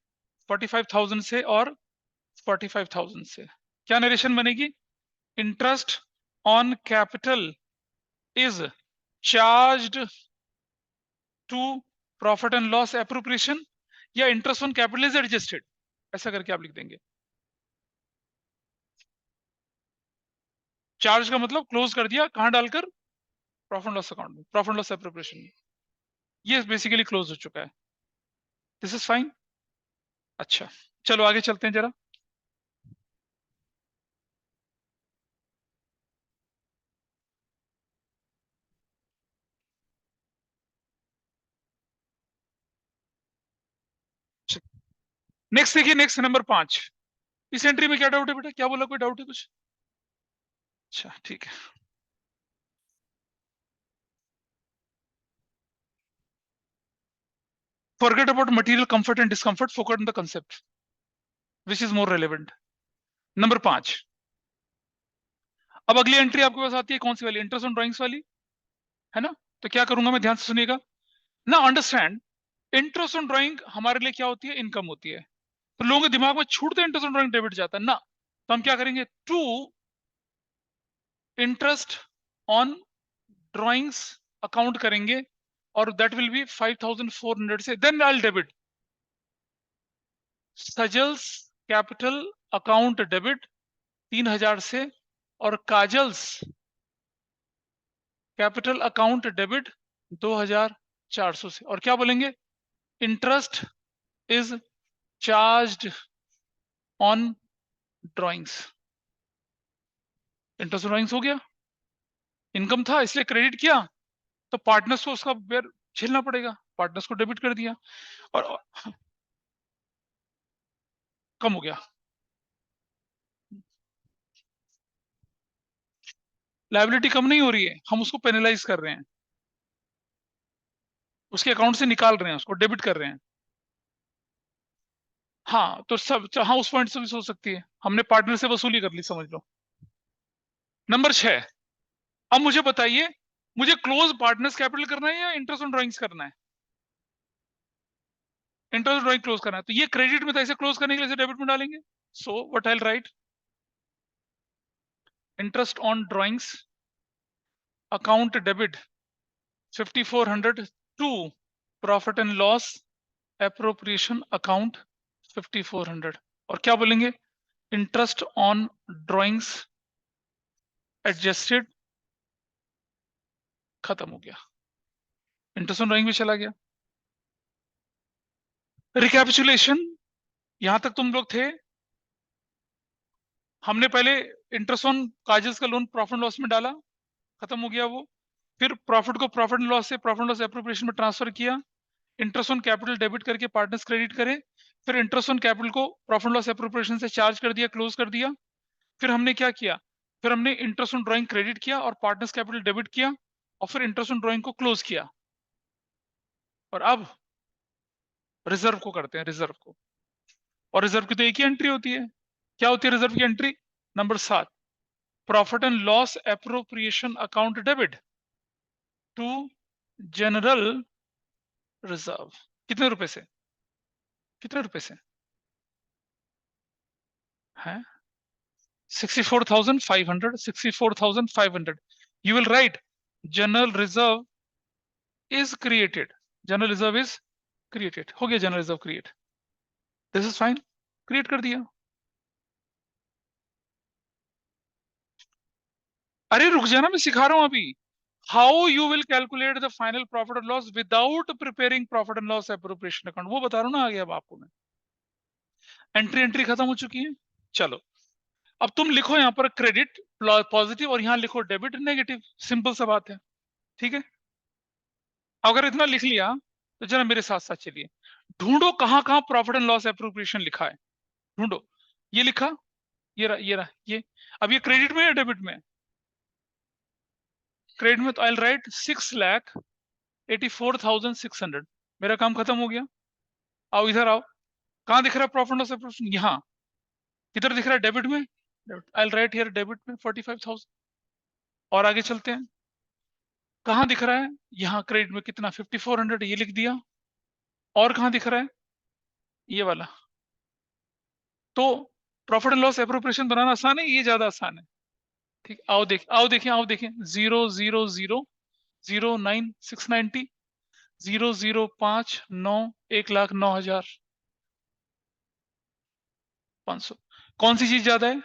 45,000 से और 45,000 से। क्या नरेशन बनेगी? Interest on capital is charged to profit and loss appropriation, या interest on capital is adjusted, ऐसा करके आप लिख देंगे। चार्ज का मतलब क्लोज कर दिया, कहां डालकर? प्रॉफिट लॉस अकाउंट में, प्रॉफिट लॉस एप्रोप्रिएशन में। ये बेसिकली क्लोज हो चुका है। This is fine. अच्छा चलो आगे चलते हैं जरा। नेक्स्ट देखिए, नेक्स्ट नंबर 5। इस एंट्री में क्या डाउट है बेटा? क्या बोला? कोई डाउट है कुछ? अच्छा ठीक है। Forget about material comfort and discomfort, focus on the concept which is more relevant. Number 5। अब अगली एंट्री आपके पास आती है कौन सी वाली? इंटरेस्ट ऑन ड्राइंग्स वाली, है ना? तो क्या करूंगा मैं, ध्यान से सुनिएगा ना। अंडरस्टैंड, इंटरेस्ट ऑन ड्राइंग हमारे लिए क्या होती है? इनकम होती है। तो लोगों के दिमाग में छूटते इंटरेस्ट ऑन ड्राइंग डेबिट जाता है ना। तो हम क्या करेंगे? To interest on drawings account करेंगे, और दैट विल बी 5,400 से। Then I debit Sajal's capital account debit 3,000 से, और काजल्स कैपिटल अकाउंट डेबिट 2,400 से। और क्या बोलेंगे? Interest is charged on drawings. Interest drawings हो गया, इनकम था इसलिए क्रेडिट किया, तो पार्टनर्स को उसका बेयर झेलना पड़ेगा, पार्टनर्स को डेबिट कर दिया और कम हो गया। लायबिलिटी कम नहीं हो रही है, हम उसको पेनलाइज कर रहे हैं, उसके अकाउंट से निकाल रहे हैं, उसको डेबिट कर रहे हैं। हाँ तो सब, हाँ उस पॉइंट से भी सोच सकती है, हमने पार्टनर से वसूली कर ली, समझ लो। नंबर 6। अब मुझे बताइए, मुझे क्लोज पार्टनर्स कैपिटल करना है या इंटरेस्ट ऑन ड्राइंग्स करना है? इंटरेस्ट ड्राइंग क्लोज करना है, तो ये क्रेडिट में था, इसे क्लोज करने के लिए डेबिट में डालेंगे। So what I will write? Interest on drawings account debit 5,400 to profit and loss appropriation account 5,400। और क्या बोलेंगे? इंटरेस्ट ऑन ड्राइंग्स एडजस्टेड, खत्म हो गया, इंटरेस्ट ऑन ड्राइंग भी चला गया। रिकैपिचुलेशन, यहां तक तुम लोग थे। हमने पहले इंटरेस्ट ऑन काजल्स का लोन प्रॉफिट लॉस में डाला, खत्म हो गया वो। फिर प्रॉफिट को प्रॉफिट लॉस से प्रॉफिट लॉस एप्रोप्रिएशन में ट्रांसफर किया, इंटरेस्ट ऑन कैपिटल डेबिट करके पार्टनर्स क्रेडिट करे, फिर इंटरेस्ट ऑन कैपिटल को प्रॉफिट लॉस एप्रोप्रिएशन से चार्ज कर दिया, क्लोज कर दिया। फिर हमने क्या किया? फिर हमने इंटरेस्ट ऑन ड्राइंग क्रेडिट किया और पार्टनर्स कैपिटल डेबिट किया, और फिर इंटरेस्ट ऑन ड्राइंग को क्लोज किया। और अब रिजर्व को करते हैं, रिजर्व को। और रिजर्व की तो एक ही एंट्री होती है। क्या होती है रिजर्व की entry? Number 7, profit and loss appropriation account debit to general reserve. कितने रुपए से? कितने रुपए से है? 64,500, 64,500। You will write general reserve is created, general reserve is created. हो गया general reserve create, this is fine, create कर दिया। अरे रुक जाना, मैं सिखा रहा हूं अभी। How you will calculate the final profit और loss without preparing profit and loss appropriation account, वो बता रहा हूँ ना आगे अब आपको मैं। एंट्री खत्म हो चुकी है। चलो अब तुम लिखो यहाँ पर क्रेडिट पॉजिटिव और यहाँ लिखो डेबिट नेगेटिव, सिंपल सा बात है। ठीक है, अगर इतना लिख लिया तो जरा मेरे साथ साथ चलिए, ढूंढो कहाँ कहाँ प्रॉफिट एंड लॉस एप्रोप्रिएशन लिखा है। ढूंढो, ये लिखा, ये रहा, ये रहा, ये। अब ये क्रेडिट में या डेबिट में? क्रेडिट में, तो आई राइट 6,84,600। मेरा काम खत्म हो गया। आओ इधर आओ, कहाँ दिख रहा है प्रॉफिट लॉस एप्रोप्रिएशन? यहाँ। किधर दिख रहा है? डेबिट में। आई राइट हियर डेबिट में 45,000। और आगे चलते हैं, कहाँ दिख रहा है? यहाँ क्रेडिट में कितना? 5,400, ये लिख दिया। और कहाँ दिख रहा है? ये वाला। तो प्रॉफिट एंड लॉस एप्रोप्रिएशन बनाना आसान है, ये ज्यादा आसान है। ठीक, आओ देखें 0,0,0,0,9,690, 0,0,5,9, 1,09,500। कौन सी चीज ज्यादा है?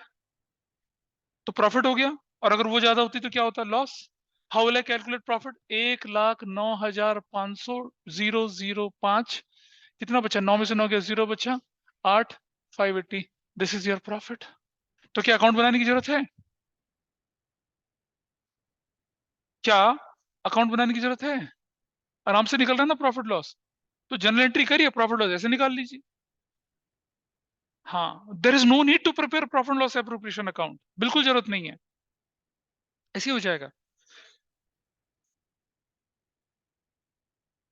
तो प्रॉफिट हो गया, और अगर वो ज्यादा होती तो क्या होता? Loss. How will I calculate profit? 1,09,500, 0,0,5, कितना बचा? 9 में से 9 गया, 0 बचा, 8, 580। This is your profit. तो क्या अकाउंट बनाने की जरूरत है? क्या अकाउंट बनाने की जरूरत है? आराम से निकल रहा है ना प्रॉफिट लॉस। तो जनरल एंट्री करिए, प्रॉफिट लॉस ऐसे निकाल लीजिए। हाँ, there is no need to prepare profit loss appropriation account, बिल्कुल जरूरत नहीं है, ऐसे ही हो जाएगा,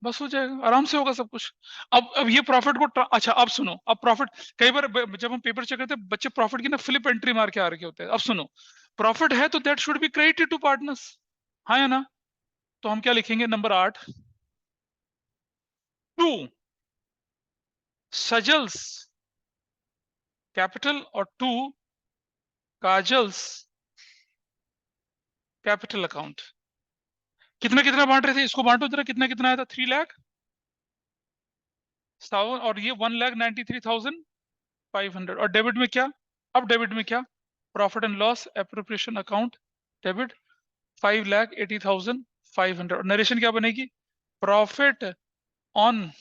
बस हो जाएगा, आराम से होगा सब कुछ। अब ये प्रॉफिट को अच्छा अब सुनो, अब प्रॉफिट, कई बार जब हम पेपर चेक करते हैं बच्चे प्रॉफिट की ना फ्लिप एंट्री मार के आ रखे होते हैं। अब सुनो, प्रॉफिट है तो that should be credited to partners, हाँ या ना? तो हम क्या लिखेंगे? नंबर 8, टू सजल्स कैपिटल और टू काजल्स कैपिटल अकाउंट। कितना कितना बांट रहे थे? इसको बांटो जरा, कितना कितना आया था? 3 लाख 1,000, और ये 1,93,500। और डेबिट में क्या? अब डेबिट में क्या? Profit and loss appropriation account debit 5,80,500। और नरेशन क्या बनेगी? Profit on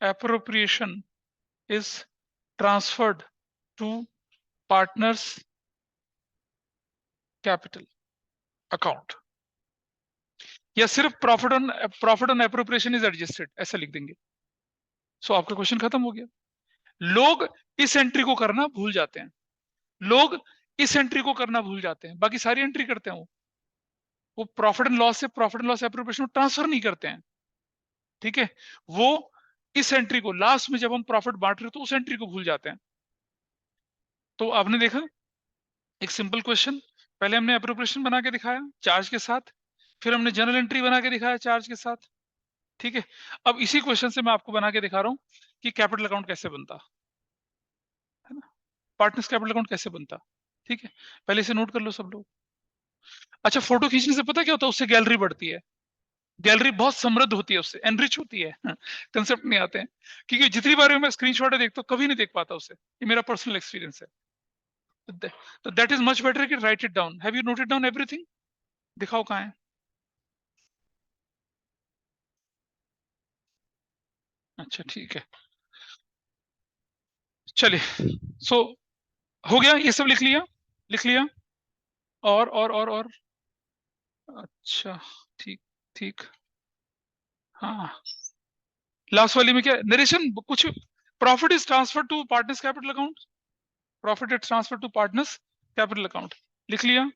appropriation is transferred to partners capital account, या सिर्फ profit on appropriation is adjusted, ऐसा लिख देंगे। सो आपका क्वेश्चन खत्म हो गया। लोग इस एंट्री को करना भूल जाते हैं, लोग इस एंट्री को करना भूल जाते हैं, बाकी सारी एंट्री करते हैं वो प्रॉफिट एंड लॉस से profit and loss appropriation transfer नहीं करते हैं। ठीक है, वो इस एंट्री को लास्ट में जब हम प्रॉफिट बांट रहे हो तो उस एंट्री को भूल जाते हैं। तो आपने देखा एक सिंपल क्वेश्चन, पहले हमने एप्रोप्रिएशन बना के दिखाया चार्ज के साथ, फिर हमने जनरल एंट्री बना के दिखाया चार्ज के साथ। ठीक है, अब इसी क्वेश्चन से मैं आपको बना के दिखा रहा हूं कि कैपिटल अकाउंट कैसे बनता है ना, पार्टनर्स कैपिटल अकाउंट कैसे बनता। ठीक है, पहले इसे नोट कर लो सब लोग। अच्छा, फोटो खींचने से पता क्या होता है? उससे गैलरी बढ़ती है, गैलरी बहुत समृद्ध होती है, उससे एनरिच होती है। कंसेप्ट नहीं आते हैं, क्योंकि जितनी बार मैं स्क्रीनशॉट देखता हूँ कभी नहीं देख पाता उसे, ये मेरा पर्सनल एक्सपीरियंस है। तो दैट इज मच बेटर कि right it down. Have you noted down everything? दिखाओ कहाँ है। अच्छा ठीक है, चलिए। सो हो गया, ये सब लिख लिया, लिख लिया। और अच्छा, ठीक ठीक। हाँ, लास्ट वाली में क्या नरेशन कुछ? Profit is transfer to partners capital account, profit is transfer to partners capital account, लिख लिया,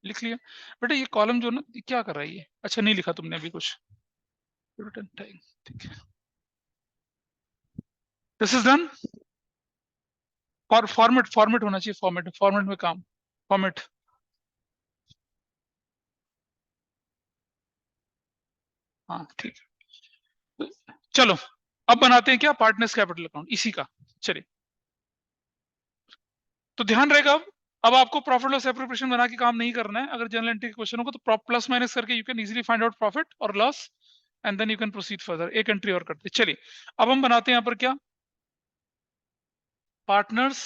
लिख लिया। बेटा ये कॉलम जो ना, ये क्या कर रहा है ये? अच्छा नहीं लिखा तुमने अभी कुछ, रिटर्न टाइम, ठीक है। This is done. Format format होना चाहिए, फॉर्मेट फॉर्मेट में काम, फॉर्मेट। हाँ ठीक है, चलो अब बनाते हैं क्या? पार्टनर्स कैपिटल अकाउंट इसी का। चलिए, तो ध्यान रहेगा अब आपको प्रॉफिट लॉस एप्रोप्रिएशन बना के काम नहीं करना है। अगर जनरल एंट्री के क्वेश्चन होगा तो प्लस माइनस करके you can easily find out profit और loss, and then you can proceed further. एक एंट्री और करते हैं। चलिए अब हम बनाते हैं यहाँ पर क्या? Partners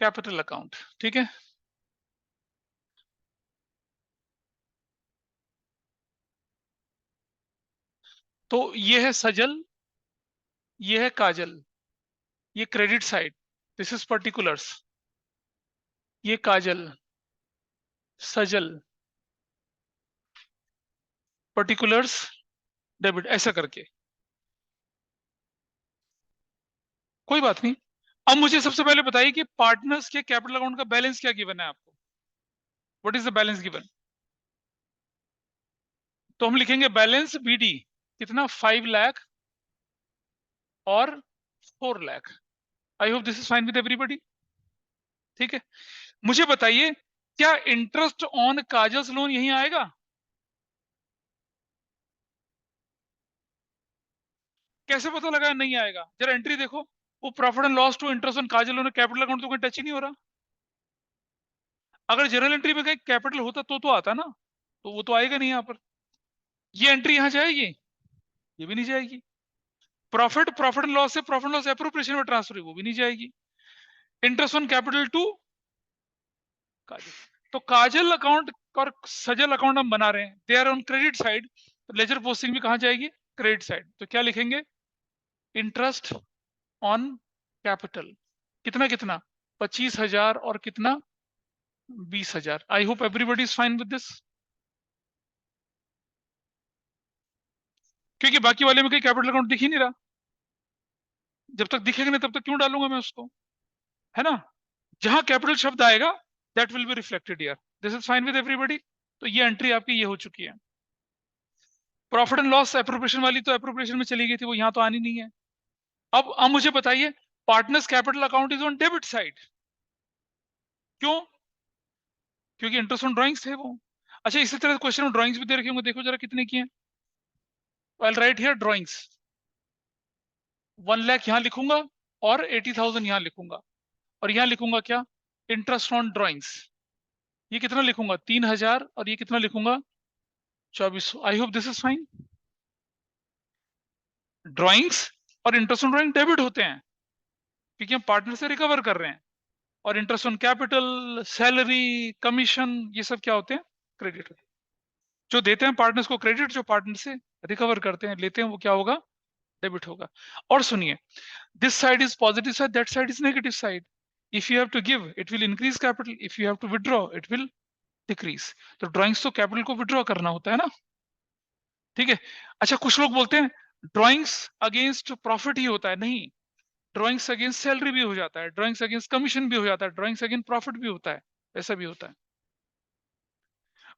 capital account. ठीक है, तो ये है सजल, ये है काजल, ये credit side, this is particulars, ये काजल, सजल, पर्टिकुलर्स, डेबिट, ऐसा करके। कोई बात नहीं। अब मुझे सबसे पहले बताइए कि पार्टनर्स के कैपिटल अकाउंट का बैलेंस क्या गिवन है आपको? What is the balance given? तो हम लिखेंगे बैलेंस बीडी कितना, 5 लाख और 4 लाख। आई hope this is fine with everybody. ठीक है, मुझे बताइए क्या इंटरेस्ट ऑन काजल्स लोन यहीं आएगा? कैसे पता लगा नहीं आएगा? जरा एंट्री देखो, वो profit and loss to interest on Kajal loan capital account तो कोई टच ही नहीं हो रहा। अगर जनरल एंट्री में कहीं कैपिटल होता तो आता ना, तो वो तो आएगा नहीं यहाँ पर। ये एंट्री यहाँ जाएगी, ये भी नहीं जाएगी। प्रॉफिट, प्रॉफिट एंड लॉस से प्रॉफिट एंड लॉस एप्रोप्रिएशन में ट्रांसफर, वो भी नहीं जाएगी। इंटरेस्ट ऑन कैपिटल टू काजल, तो काजल अकाउंट और सजल अकाउंट हम बना रहे हैं, they are on credit side, तो लेजर पोस्टिंग भी कहाँ जाएगी? Credit side. तो क्या लिखेंगे? इंटरेस्ट ऑन कैपिटल, कितना कितना, 25,000 और कितना, 20,000। I hope everybody is fine with this, क्योंकि बाकी वाले में कहीं कैपिटल अकाउंट दिख ही नहीं रहा। जब तक दिखेगा नहीं तब तक क्यों डालूंगा मैं उसको, है ना? जहां कैपिटल शब्द आएगा that will be reflected here. This is fine with everybody. तो ये एंट्री आपकी ये हो चुकी है। प्रॉफिट एंड लॉस एप्रोप्रिएशन वाली तो एप्रोप्रिएशन में चली गई थी, वो यहां तो आनी नहीं है। अब मुझे बताइए partners capital account is on debit side, क्यों? क्योंकि इंटरेस्ट ऑन ड्राइंग्स थे वो। अच्छा, इसी तरह क्वेश्चन में ड्राइंग्स भी दे रखे होंगे, देखो जरा कितने की हैं। आई राइट हियर ड्राइंग्स, 1 लाख यहां लिखूंगा और 80,000 यहां लिखूंगा, और यहां लिखूंगा क्या? Interest on drawings. ये कितना लिखूंगा? 3,000, और ये कितना लिखूंगा? 2400। आई hope this is fine. Drawings और इंटरेस्ट ऑन ड्राइंग डेबिट होते हैं क्योंकि हम पार्टनर से रिकवर कर रहे हैं, और interest on capital, salary, commission, ये सब क्या होते हैं? क्रेडिट। जो देते हैं पार्टनर्स को क्रेडिट, जो पार्टनर से रिकवर करते हैं, लेते हैं, वो क्या होगा? डेबिट होगा। और सुनिए, this side is positive side, that side is negative side. If you have to give, it will increase capital. If you have to withdraw, it will decrease. तो ड्राइंग्स तो कैपिटल को विड्रॉ करना होता है ना, ठीक है? अच्छा, कुछ लोग बोलते हैं ड्राइंग्स अगेंस्ट प्रॉफिट ही होता है। नहीं, ड्राइंग्स अगेंस्ट सैलरी भी हो जाता है, ड्राइंग्स अगेंस्ट कमीशन भी हो जाता है, ड्राइंग्स अगेंस्ट प्रॉफिट भी होता है, ऐसा भी होता है।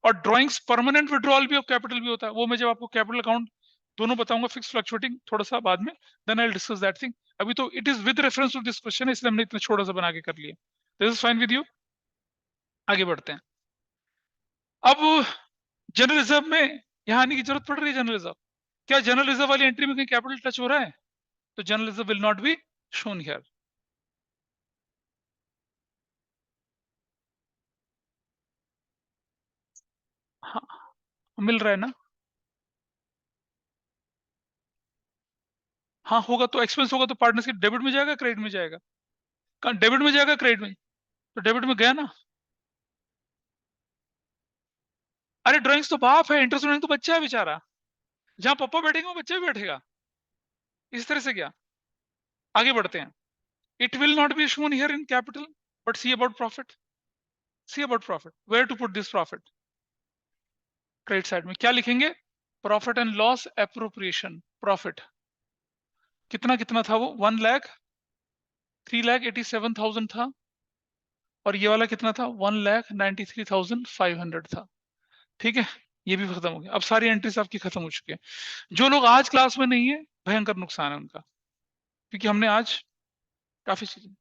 और ड्राइंग्स परमानेंट विड्रॉल भी ऑफ कैपिटल भी होता है, वो मैं जब आपको कैपिटल अकाउंट दोनों बताऊंगा, फिक्स फ्लक्चुएटिंग थोड़ा सा बाद में, then I will discuss that thing. अभी तो it is with reference to this question, इसलिए हमने इतना छोटा सा बना के कर लिया। This is fine with you. आगे बढ़ते हैं। अब जनरल रिजर्व में यहां आने की जरूरत पड़ रही है। जनरल रिजर्व, क्या जनरल रिजर्व वाली एंट्री में कहीं कैपिटल टच हो रहा है? तो general reserve will not be shown here. हाँ, मिल रहा है ना? हाँ, होगा तो एक्सपेंस होगा तो पार्टनर्स के डेबिट में जाएगा, क्रेडिट में जाएगा? डेबिट में जाएगा, क्रेडिट में? तो डेबिट में गया ना। अरे ड्राइंग्स तो बाप है, इंटरेस्ट ड्राइंग तो बच्चा है बेचारा, जहां पापा बैठेंगे वो बच्चा भी बैठेगा। इस तरह से क्या? आगे बढ़ते हैं। It will not be shown here in capital, but see about profit, see about profit, where to put this profit? Credit side में क्या लिखेंगे? Profit and loss appropriation. Profit कितना कितना था वो? 1,03,87,000 था, और ये वाला कितना था? 1,93,500 था। ठीक है, ये भी खत्म हो गया। अब सारी एंट्रीज आपकी खत्म हो चुकी है। जो लोग आज क्लास में नहीं है, भयंकर नुकसान है उनका, क्योंकि हमने आज काफी चीजें,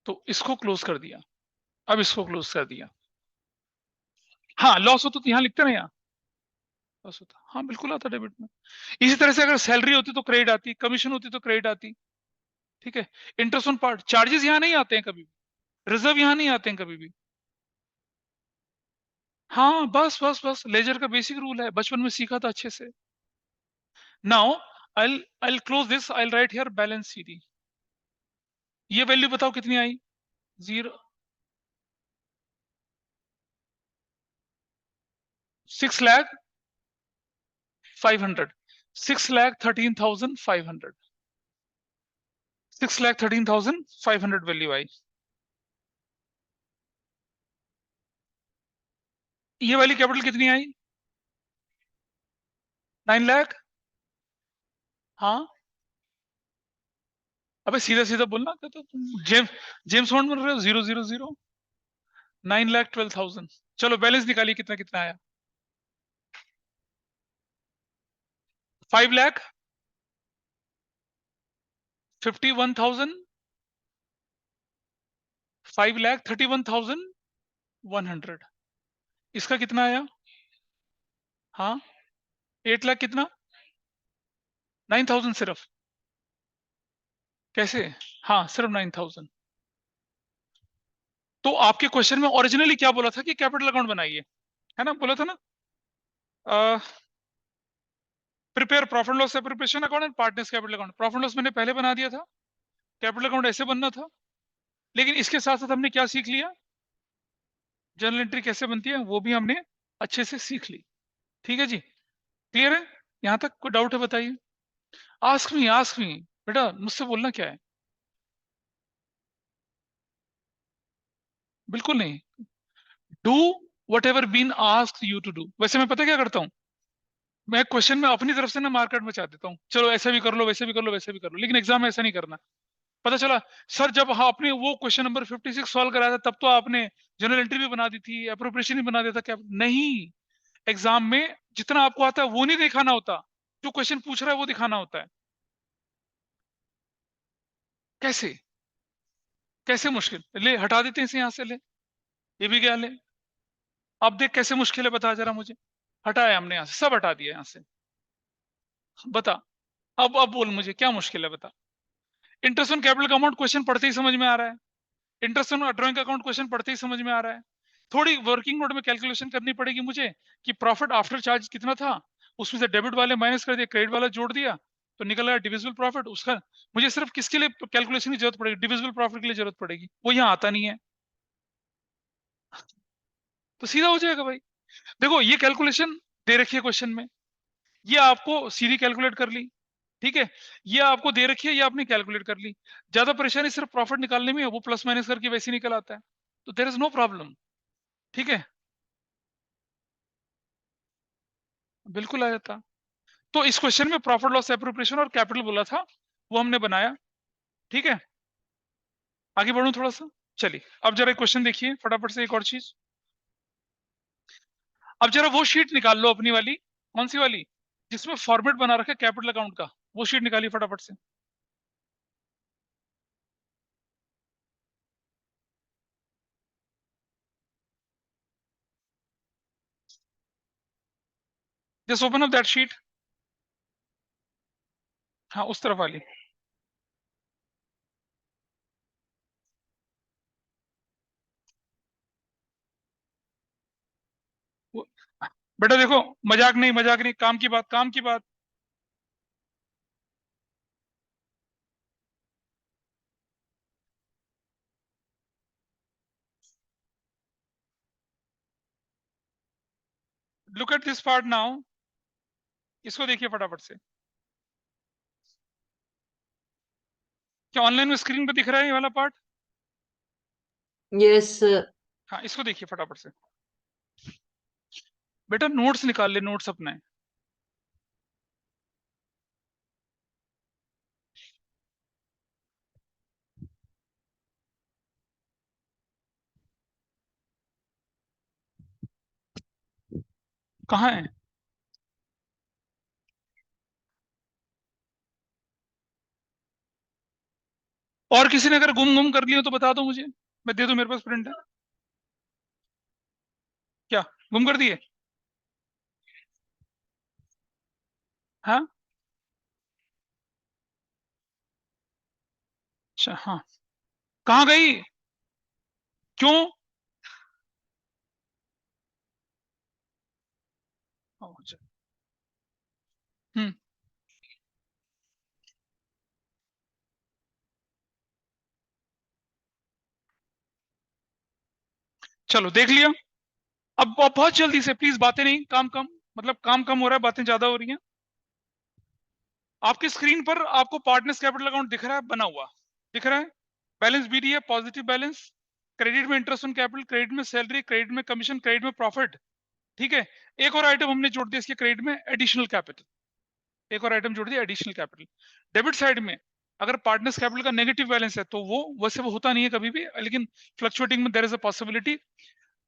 तो इसको क्लोज कर दिया। अब इसको क्लोज कर दिया। हाँ, लॉस होता तो यहाँ लिखते ना, यहाँ लॉस होता, हाँ बिल्कुल आता डेबिट में। इसी तरह से अगर सैलरी होती तो क्रेडिट आती, कमीशन होती तो क्रेडिट आती। ठीक है, इंटरेस्ट ऑन पार्ट, चार्जेस यहाँ नहीं आते हैं कभी भी, रिजर्व यहाँ नहीं आते हैं कभी भी। हाँ, बस बस बस, लेजर का बेसिक रूल है, बचपन में सीखा था अच्छे से। Now I close this, I right here balance CD. ये वैल्यू बताओ कितनी आई? 6,05,500। 6,13,500, 6,13,500 वैल्यू आई। ये वाली कैपिटल कितनी आई? 9 लाख। हाँ, अबे सीधा सीधा बोलना, तो जेम्स जेम्स बॉन्ड बन रहे हो, 000, 9,12,000। चलो बैलेंस निकालिए, कितना कितना आया? 5,51,000, 5,31,100। इसका कितना आया? हाँ, 8 लाख कितना? 9,000 सिर्फ? कैसे? हाँ, सिर्फ 9,000। तो आपके क्वेश्चन में ओरिजिनली क्या बोला था कि कैपिटल अकाउंट बनाइए, है ना, बोला था ना? Prepare profit loss preparation account and partners capital account. Profit loss मैंने पहले बना दिया था, कैपिटल अकाउंट ऐसे बनना था। लेकिन इसके साथ साथ हमने क्या सीख लिया? जर्नल एंट्री कैसे बनती है वो भी हमने अच्छे से सीख ली। ठीक है जी, क्लियर है? यहां तक कोई डाउट है बताइए। आस्क मी बेटा, मुझसे बोलना क्या है। बिल्कुल नहीं। Do whatever been ask you to do. वैसे मैं पता क्या करता हूँ, मैं क्वेश्चन में अपनी तरफ से ना मार्केट में चाह देता हूँ, चलो ऐसा भी कर लो, वैसे भी कर लो, वैसे भी कर लो, लेकिन एग्जाम में ऐसा नहीं करना। पता चला सर, जब हाँ आपने वो क्वेश्चन नंबर 56 सॉल्व कराया था, तब तो आपने जनरल एंट्री भी बना दी थी, अप्रोप्रिएशन भी बना दिया था। क्या नहीं, एग्जाम में जितना आपको आता है वो नहीं दिखाना होता, जो क्वेश्चन पूछ रहा है वो दिखाना होता है। कैसे? कैसे मुश्किल? ले हटा देते हैं इसे यहाँ से, ले ये भी क्या, ले। अब देख कैसे मुश्किल है, बता जरा मुझे। हटाया हमने यहाँ से, सब हटा दिया यहाँ से। बता, अब बोल मुझे क्या मुश्किल है, बता। इंटरेस्ट ऑन कैपिटल का अमाउंट क्वेश्चन पढ़ते ही समझ में आ रहा है। Interest on drawing account question पढ़ते ही समझ में आ रहा है। थोड़ी वर्किंग नोट में कैलकुलेशन करनी पड़ेगी मुझे कि प्रॉफिट आफ्टर चार्ज कितना था, उसमें से डेबिट वाले माइनस कर दिया, क्रेडिट वाला जोड़ दिया, तो निकल आया डिविजिबल प्रॉफिट। उसका मुझे सिर्फ किसके लिए कैलकुलेशन की जरूरत पड़ेगी? डिविजिबल प्रॉफिट के लिए जरूरत पड़ेगी, वो यहाँ आता नहीं है। तो सीधा हो जाएगा भाई। देखो ये कैलकुलेशन दे रखी है क्वेश्चन में, ये आपको सीधी कैलकुलेट कर ली, ठीक है। ये आपको दे रखी है, ये आपने कैलकुलेट कर ली। ज्यादा परेशानी सिर्फ प्रॉफिट निकालने में है, वो प्लस माइनस करके वैसे ही निकल आता है, तो देयर इज नो प्रॉब्लम। ठीक है, बिल्कुल आ जाता। तो इस क्वेश्चन में प्रॉफिट लॉस एप्रोप्रिएशन और कैपिटल बोला था, वो हमने बनाया। ठीक है, आगे बढ़ू थोड़ा सा। चलिए अब जरा क्वेश्चन देखिए फटाफट से, एक और चीज। अब जरा वो शीट निकाल लो अपनी वाली, कौन सी वाली, जिसमें फॉर्मेट बना रखा है कैपिटल अकाउंट का, वो शीट निकालिए फटाफट से। Just open up that sheet. हाँ, उस तरफ वाली। वो- बेटा देखो, मजाक नहीं, मजाक नहीं, काम की बात, काम की बात। Look at this part now, इसको देखिए फटाफट से। क्या ऑनलाइन में स्क्रीन पे दिख रहा है ये वाला पार्ट? Yes, sir. हाँ, इसको देखिए फटाफट से। बेटा नोट्स निकाल ले, नोट्स अपने। कहाँ है? और किसी ने अगर गुम गुम कर लिया तो बता दो मुझे, मैं दे दूं, मेरे पास प्रिंट है। क्या गुम कर दिए? हाँ, अच्छा, हाँ। कहाँ गई? क्यों? अच्छा। हम्म, चलो देख लिया। अब बहुत जल्दी से प्लीज, बातें नहीं, काम कम, मतलब काम कम हो रहा है, बातें ज्यादा हो रही हैं। आपकी स्क्रीन पर आपको पार्टनर्स कैपिटल अकाउंट दिख रहा है, बना हुआ दिख रहा है, बैलेंस बीडी है, पॉजिटिव बैलेंस, क्रेडिट में इंटरेस्ट ऑन कैपिटल, क्रेडिट में सैलरी, क्रेडिट में कमीशन, क्रेडिट में प्रॉफिट। ठीक है, एक और आइटम हमने जोड़ दिया इसके क्रेडिट में, एडिशनल कैपिटल, एक और आइटम जोड़ दिया एडिशनल कैपिटल। डेबिट साइड में अगर पार्टनर्स कैपिटल का नेगेटिव बैलेंस है तो वो वैसे वो होता नहीं है कभी भी, लेकिन फ्लक्चुएटिंग में there is a possibility.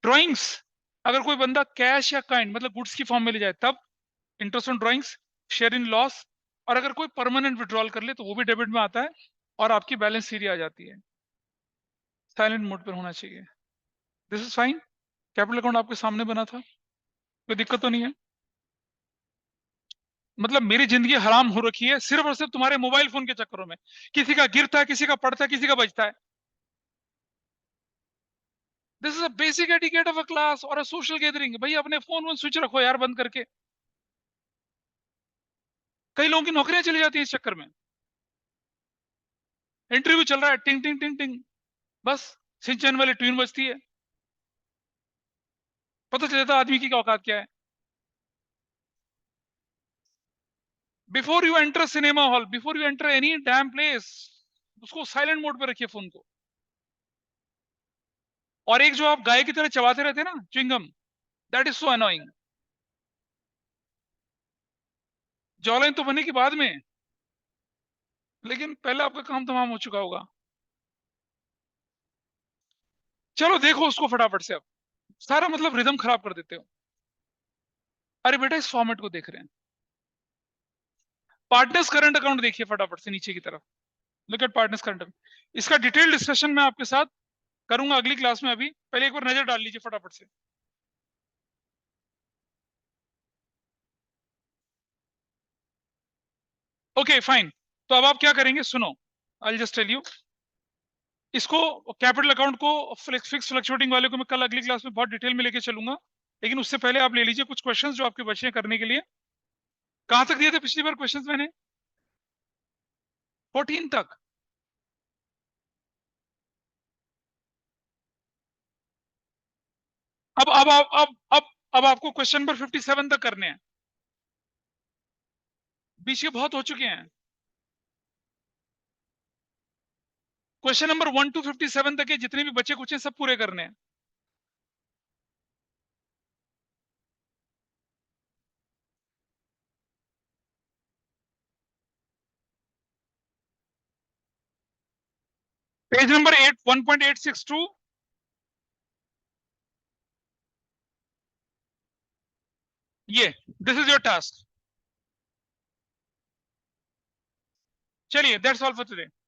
Drawings, अगर कोई बंदा कैश या काइंड मतलब गुड्स की फॉर्म में ले जाए तब interest on drawings, share in loss, और अगर कोई परमानेंट विड्रॉल कर ले तो वो भी डेबिट में आता है और आपकी बैलेंस सीरी आ जाती है। साइलेंट मोड पर होना चाहिए। This is fine. Capital account आपके सामने बना था, कोई दिक्कत तो नहीं है? मतलब मेरी जिंदगी हराम हो रखी है सिर्फ और सिर्फ तुम्हारे मोबाइल फोन के चक्करों में। किसी का गिरता है, किसी का पड़ता है, किसी का बचता है। This is a basic etiquette of a class और अ सोशल गैदरिंग। भाई अपने फोन स्विच रखो यार बंद करके। कई लोगों की नौकरियां चली जाती है इस चक्कर में। इंटरव्यू चल रहा है, टिंग टिंग टिंग टिंग, बस सिंचन वाली ट्यून बजती है, पता चल जाता आदमी की औकात क्या है। Before you enter cinema hall, before you enter any damn place, उसको साइलेंट मोड पे रखिए फोन को। और एक जो आप गाय की तरह चबाते रहते हैं ना chewing gum, that is so annoying. Jawline तो बने की बाद में, लेकिन पहले आपका काम तमाम हो चुका होगा। चलो देखो उसको फटाफट से। अब सारा मतलब रिदम खराब कर देते हो। अरे बेटा इस फॉर्मेट को देख रहे हैं। पार्टनर्स करंट अकाउंट देखिए फटाफट से नीचे की तरफ। Look at partners current account. इसका डिटेल डिस्कशन मैं आपके साथ करूंगा अगली क्लास में। अभी पहले एक बार नजर डाल लीजिए फटाफट से। Okay fine. तो अब आप क्या करेंगे सुनो, आई जस्ट टेल यू। इसको कैपिटल अकाउंट को फिक्स फ्लक्चुएटिंग वाले को मैं कल अगली क्लास में बहुत डिटेल में लेके चलूंगा। लेकिन उससे पहले आप ले लीजिए कुछ क्वेश्चंस जो आपके बचे हैं करने के लिए। कहां तक दिए थे पिछली बार क्वेश्चंस मैंने? 14 तक। अब आपको क्वेश्चन नंबर 57 तक करने हैं। बीच के बहुत हो चुके हैं। क्वेश्चन नंबर 1 to 57 तक के जितने भी बचे कुछ हैं सब पूरे करने हैं। Page number 8 1.862। ये दिस इज योर टास्क। चलिए दैट्स ऑल फॉर टुडे।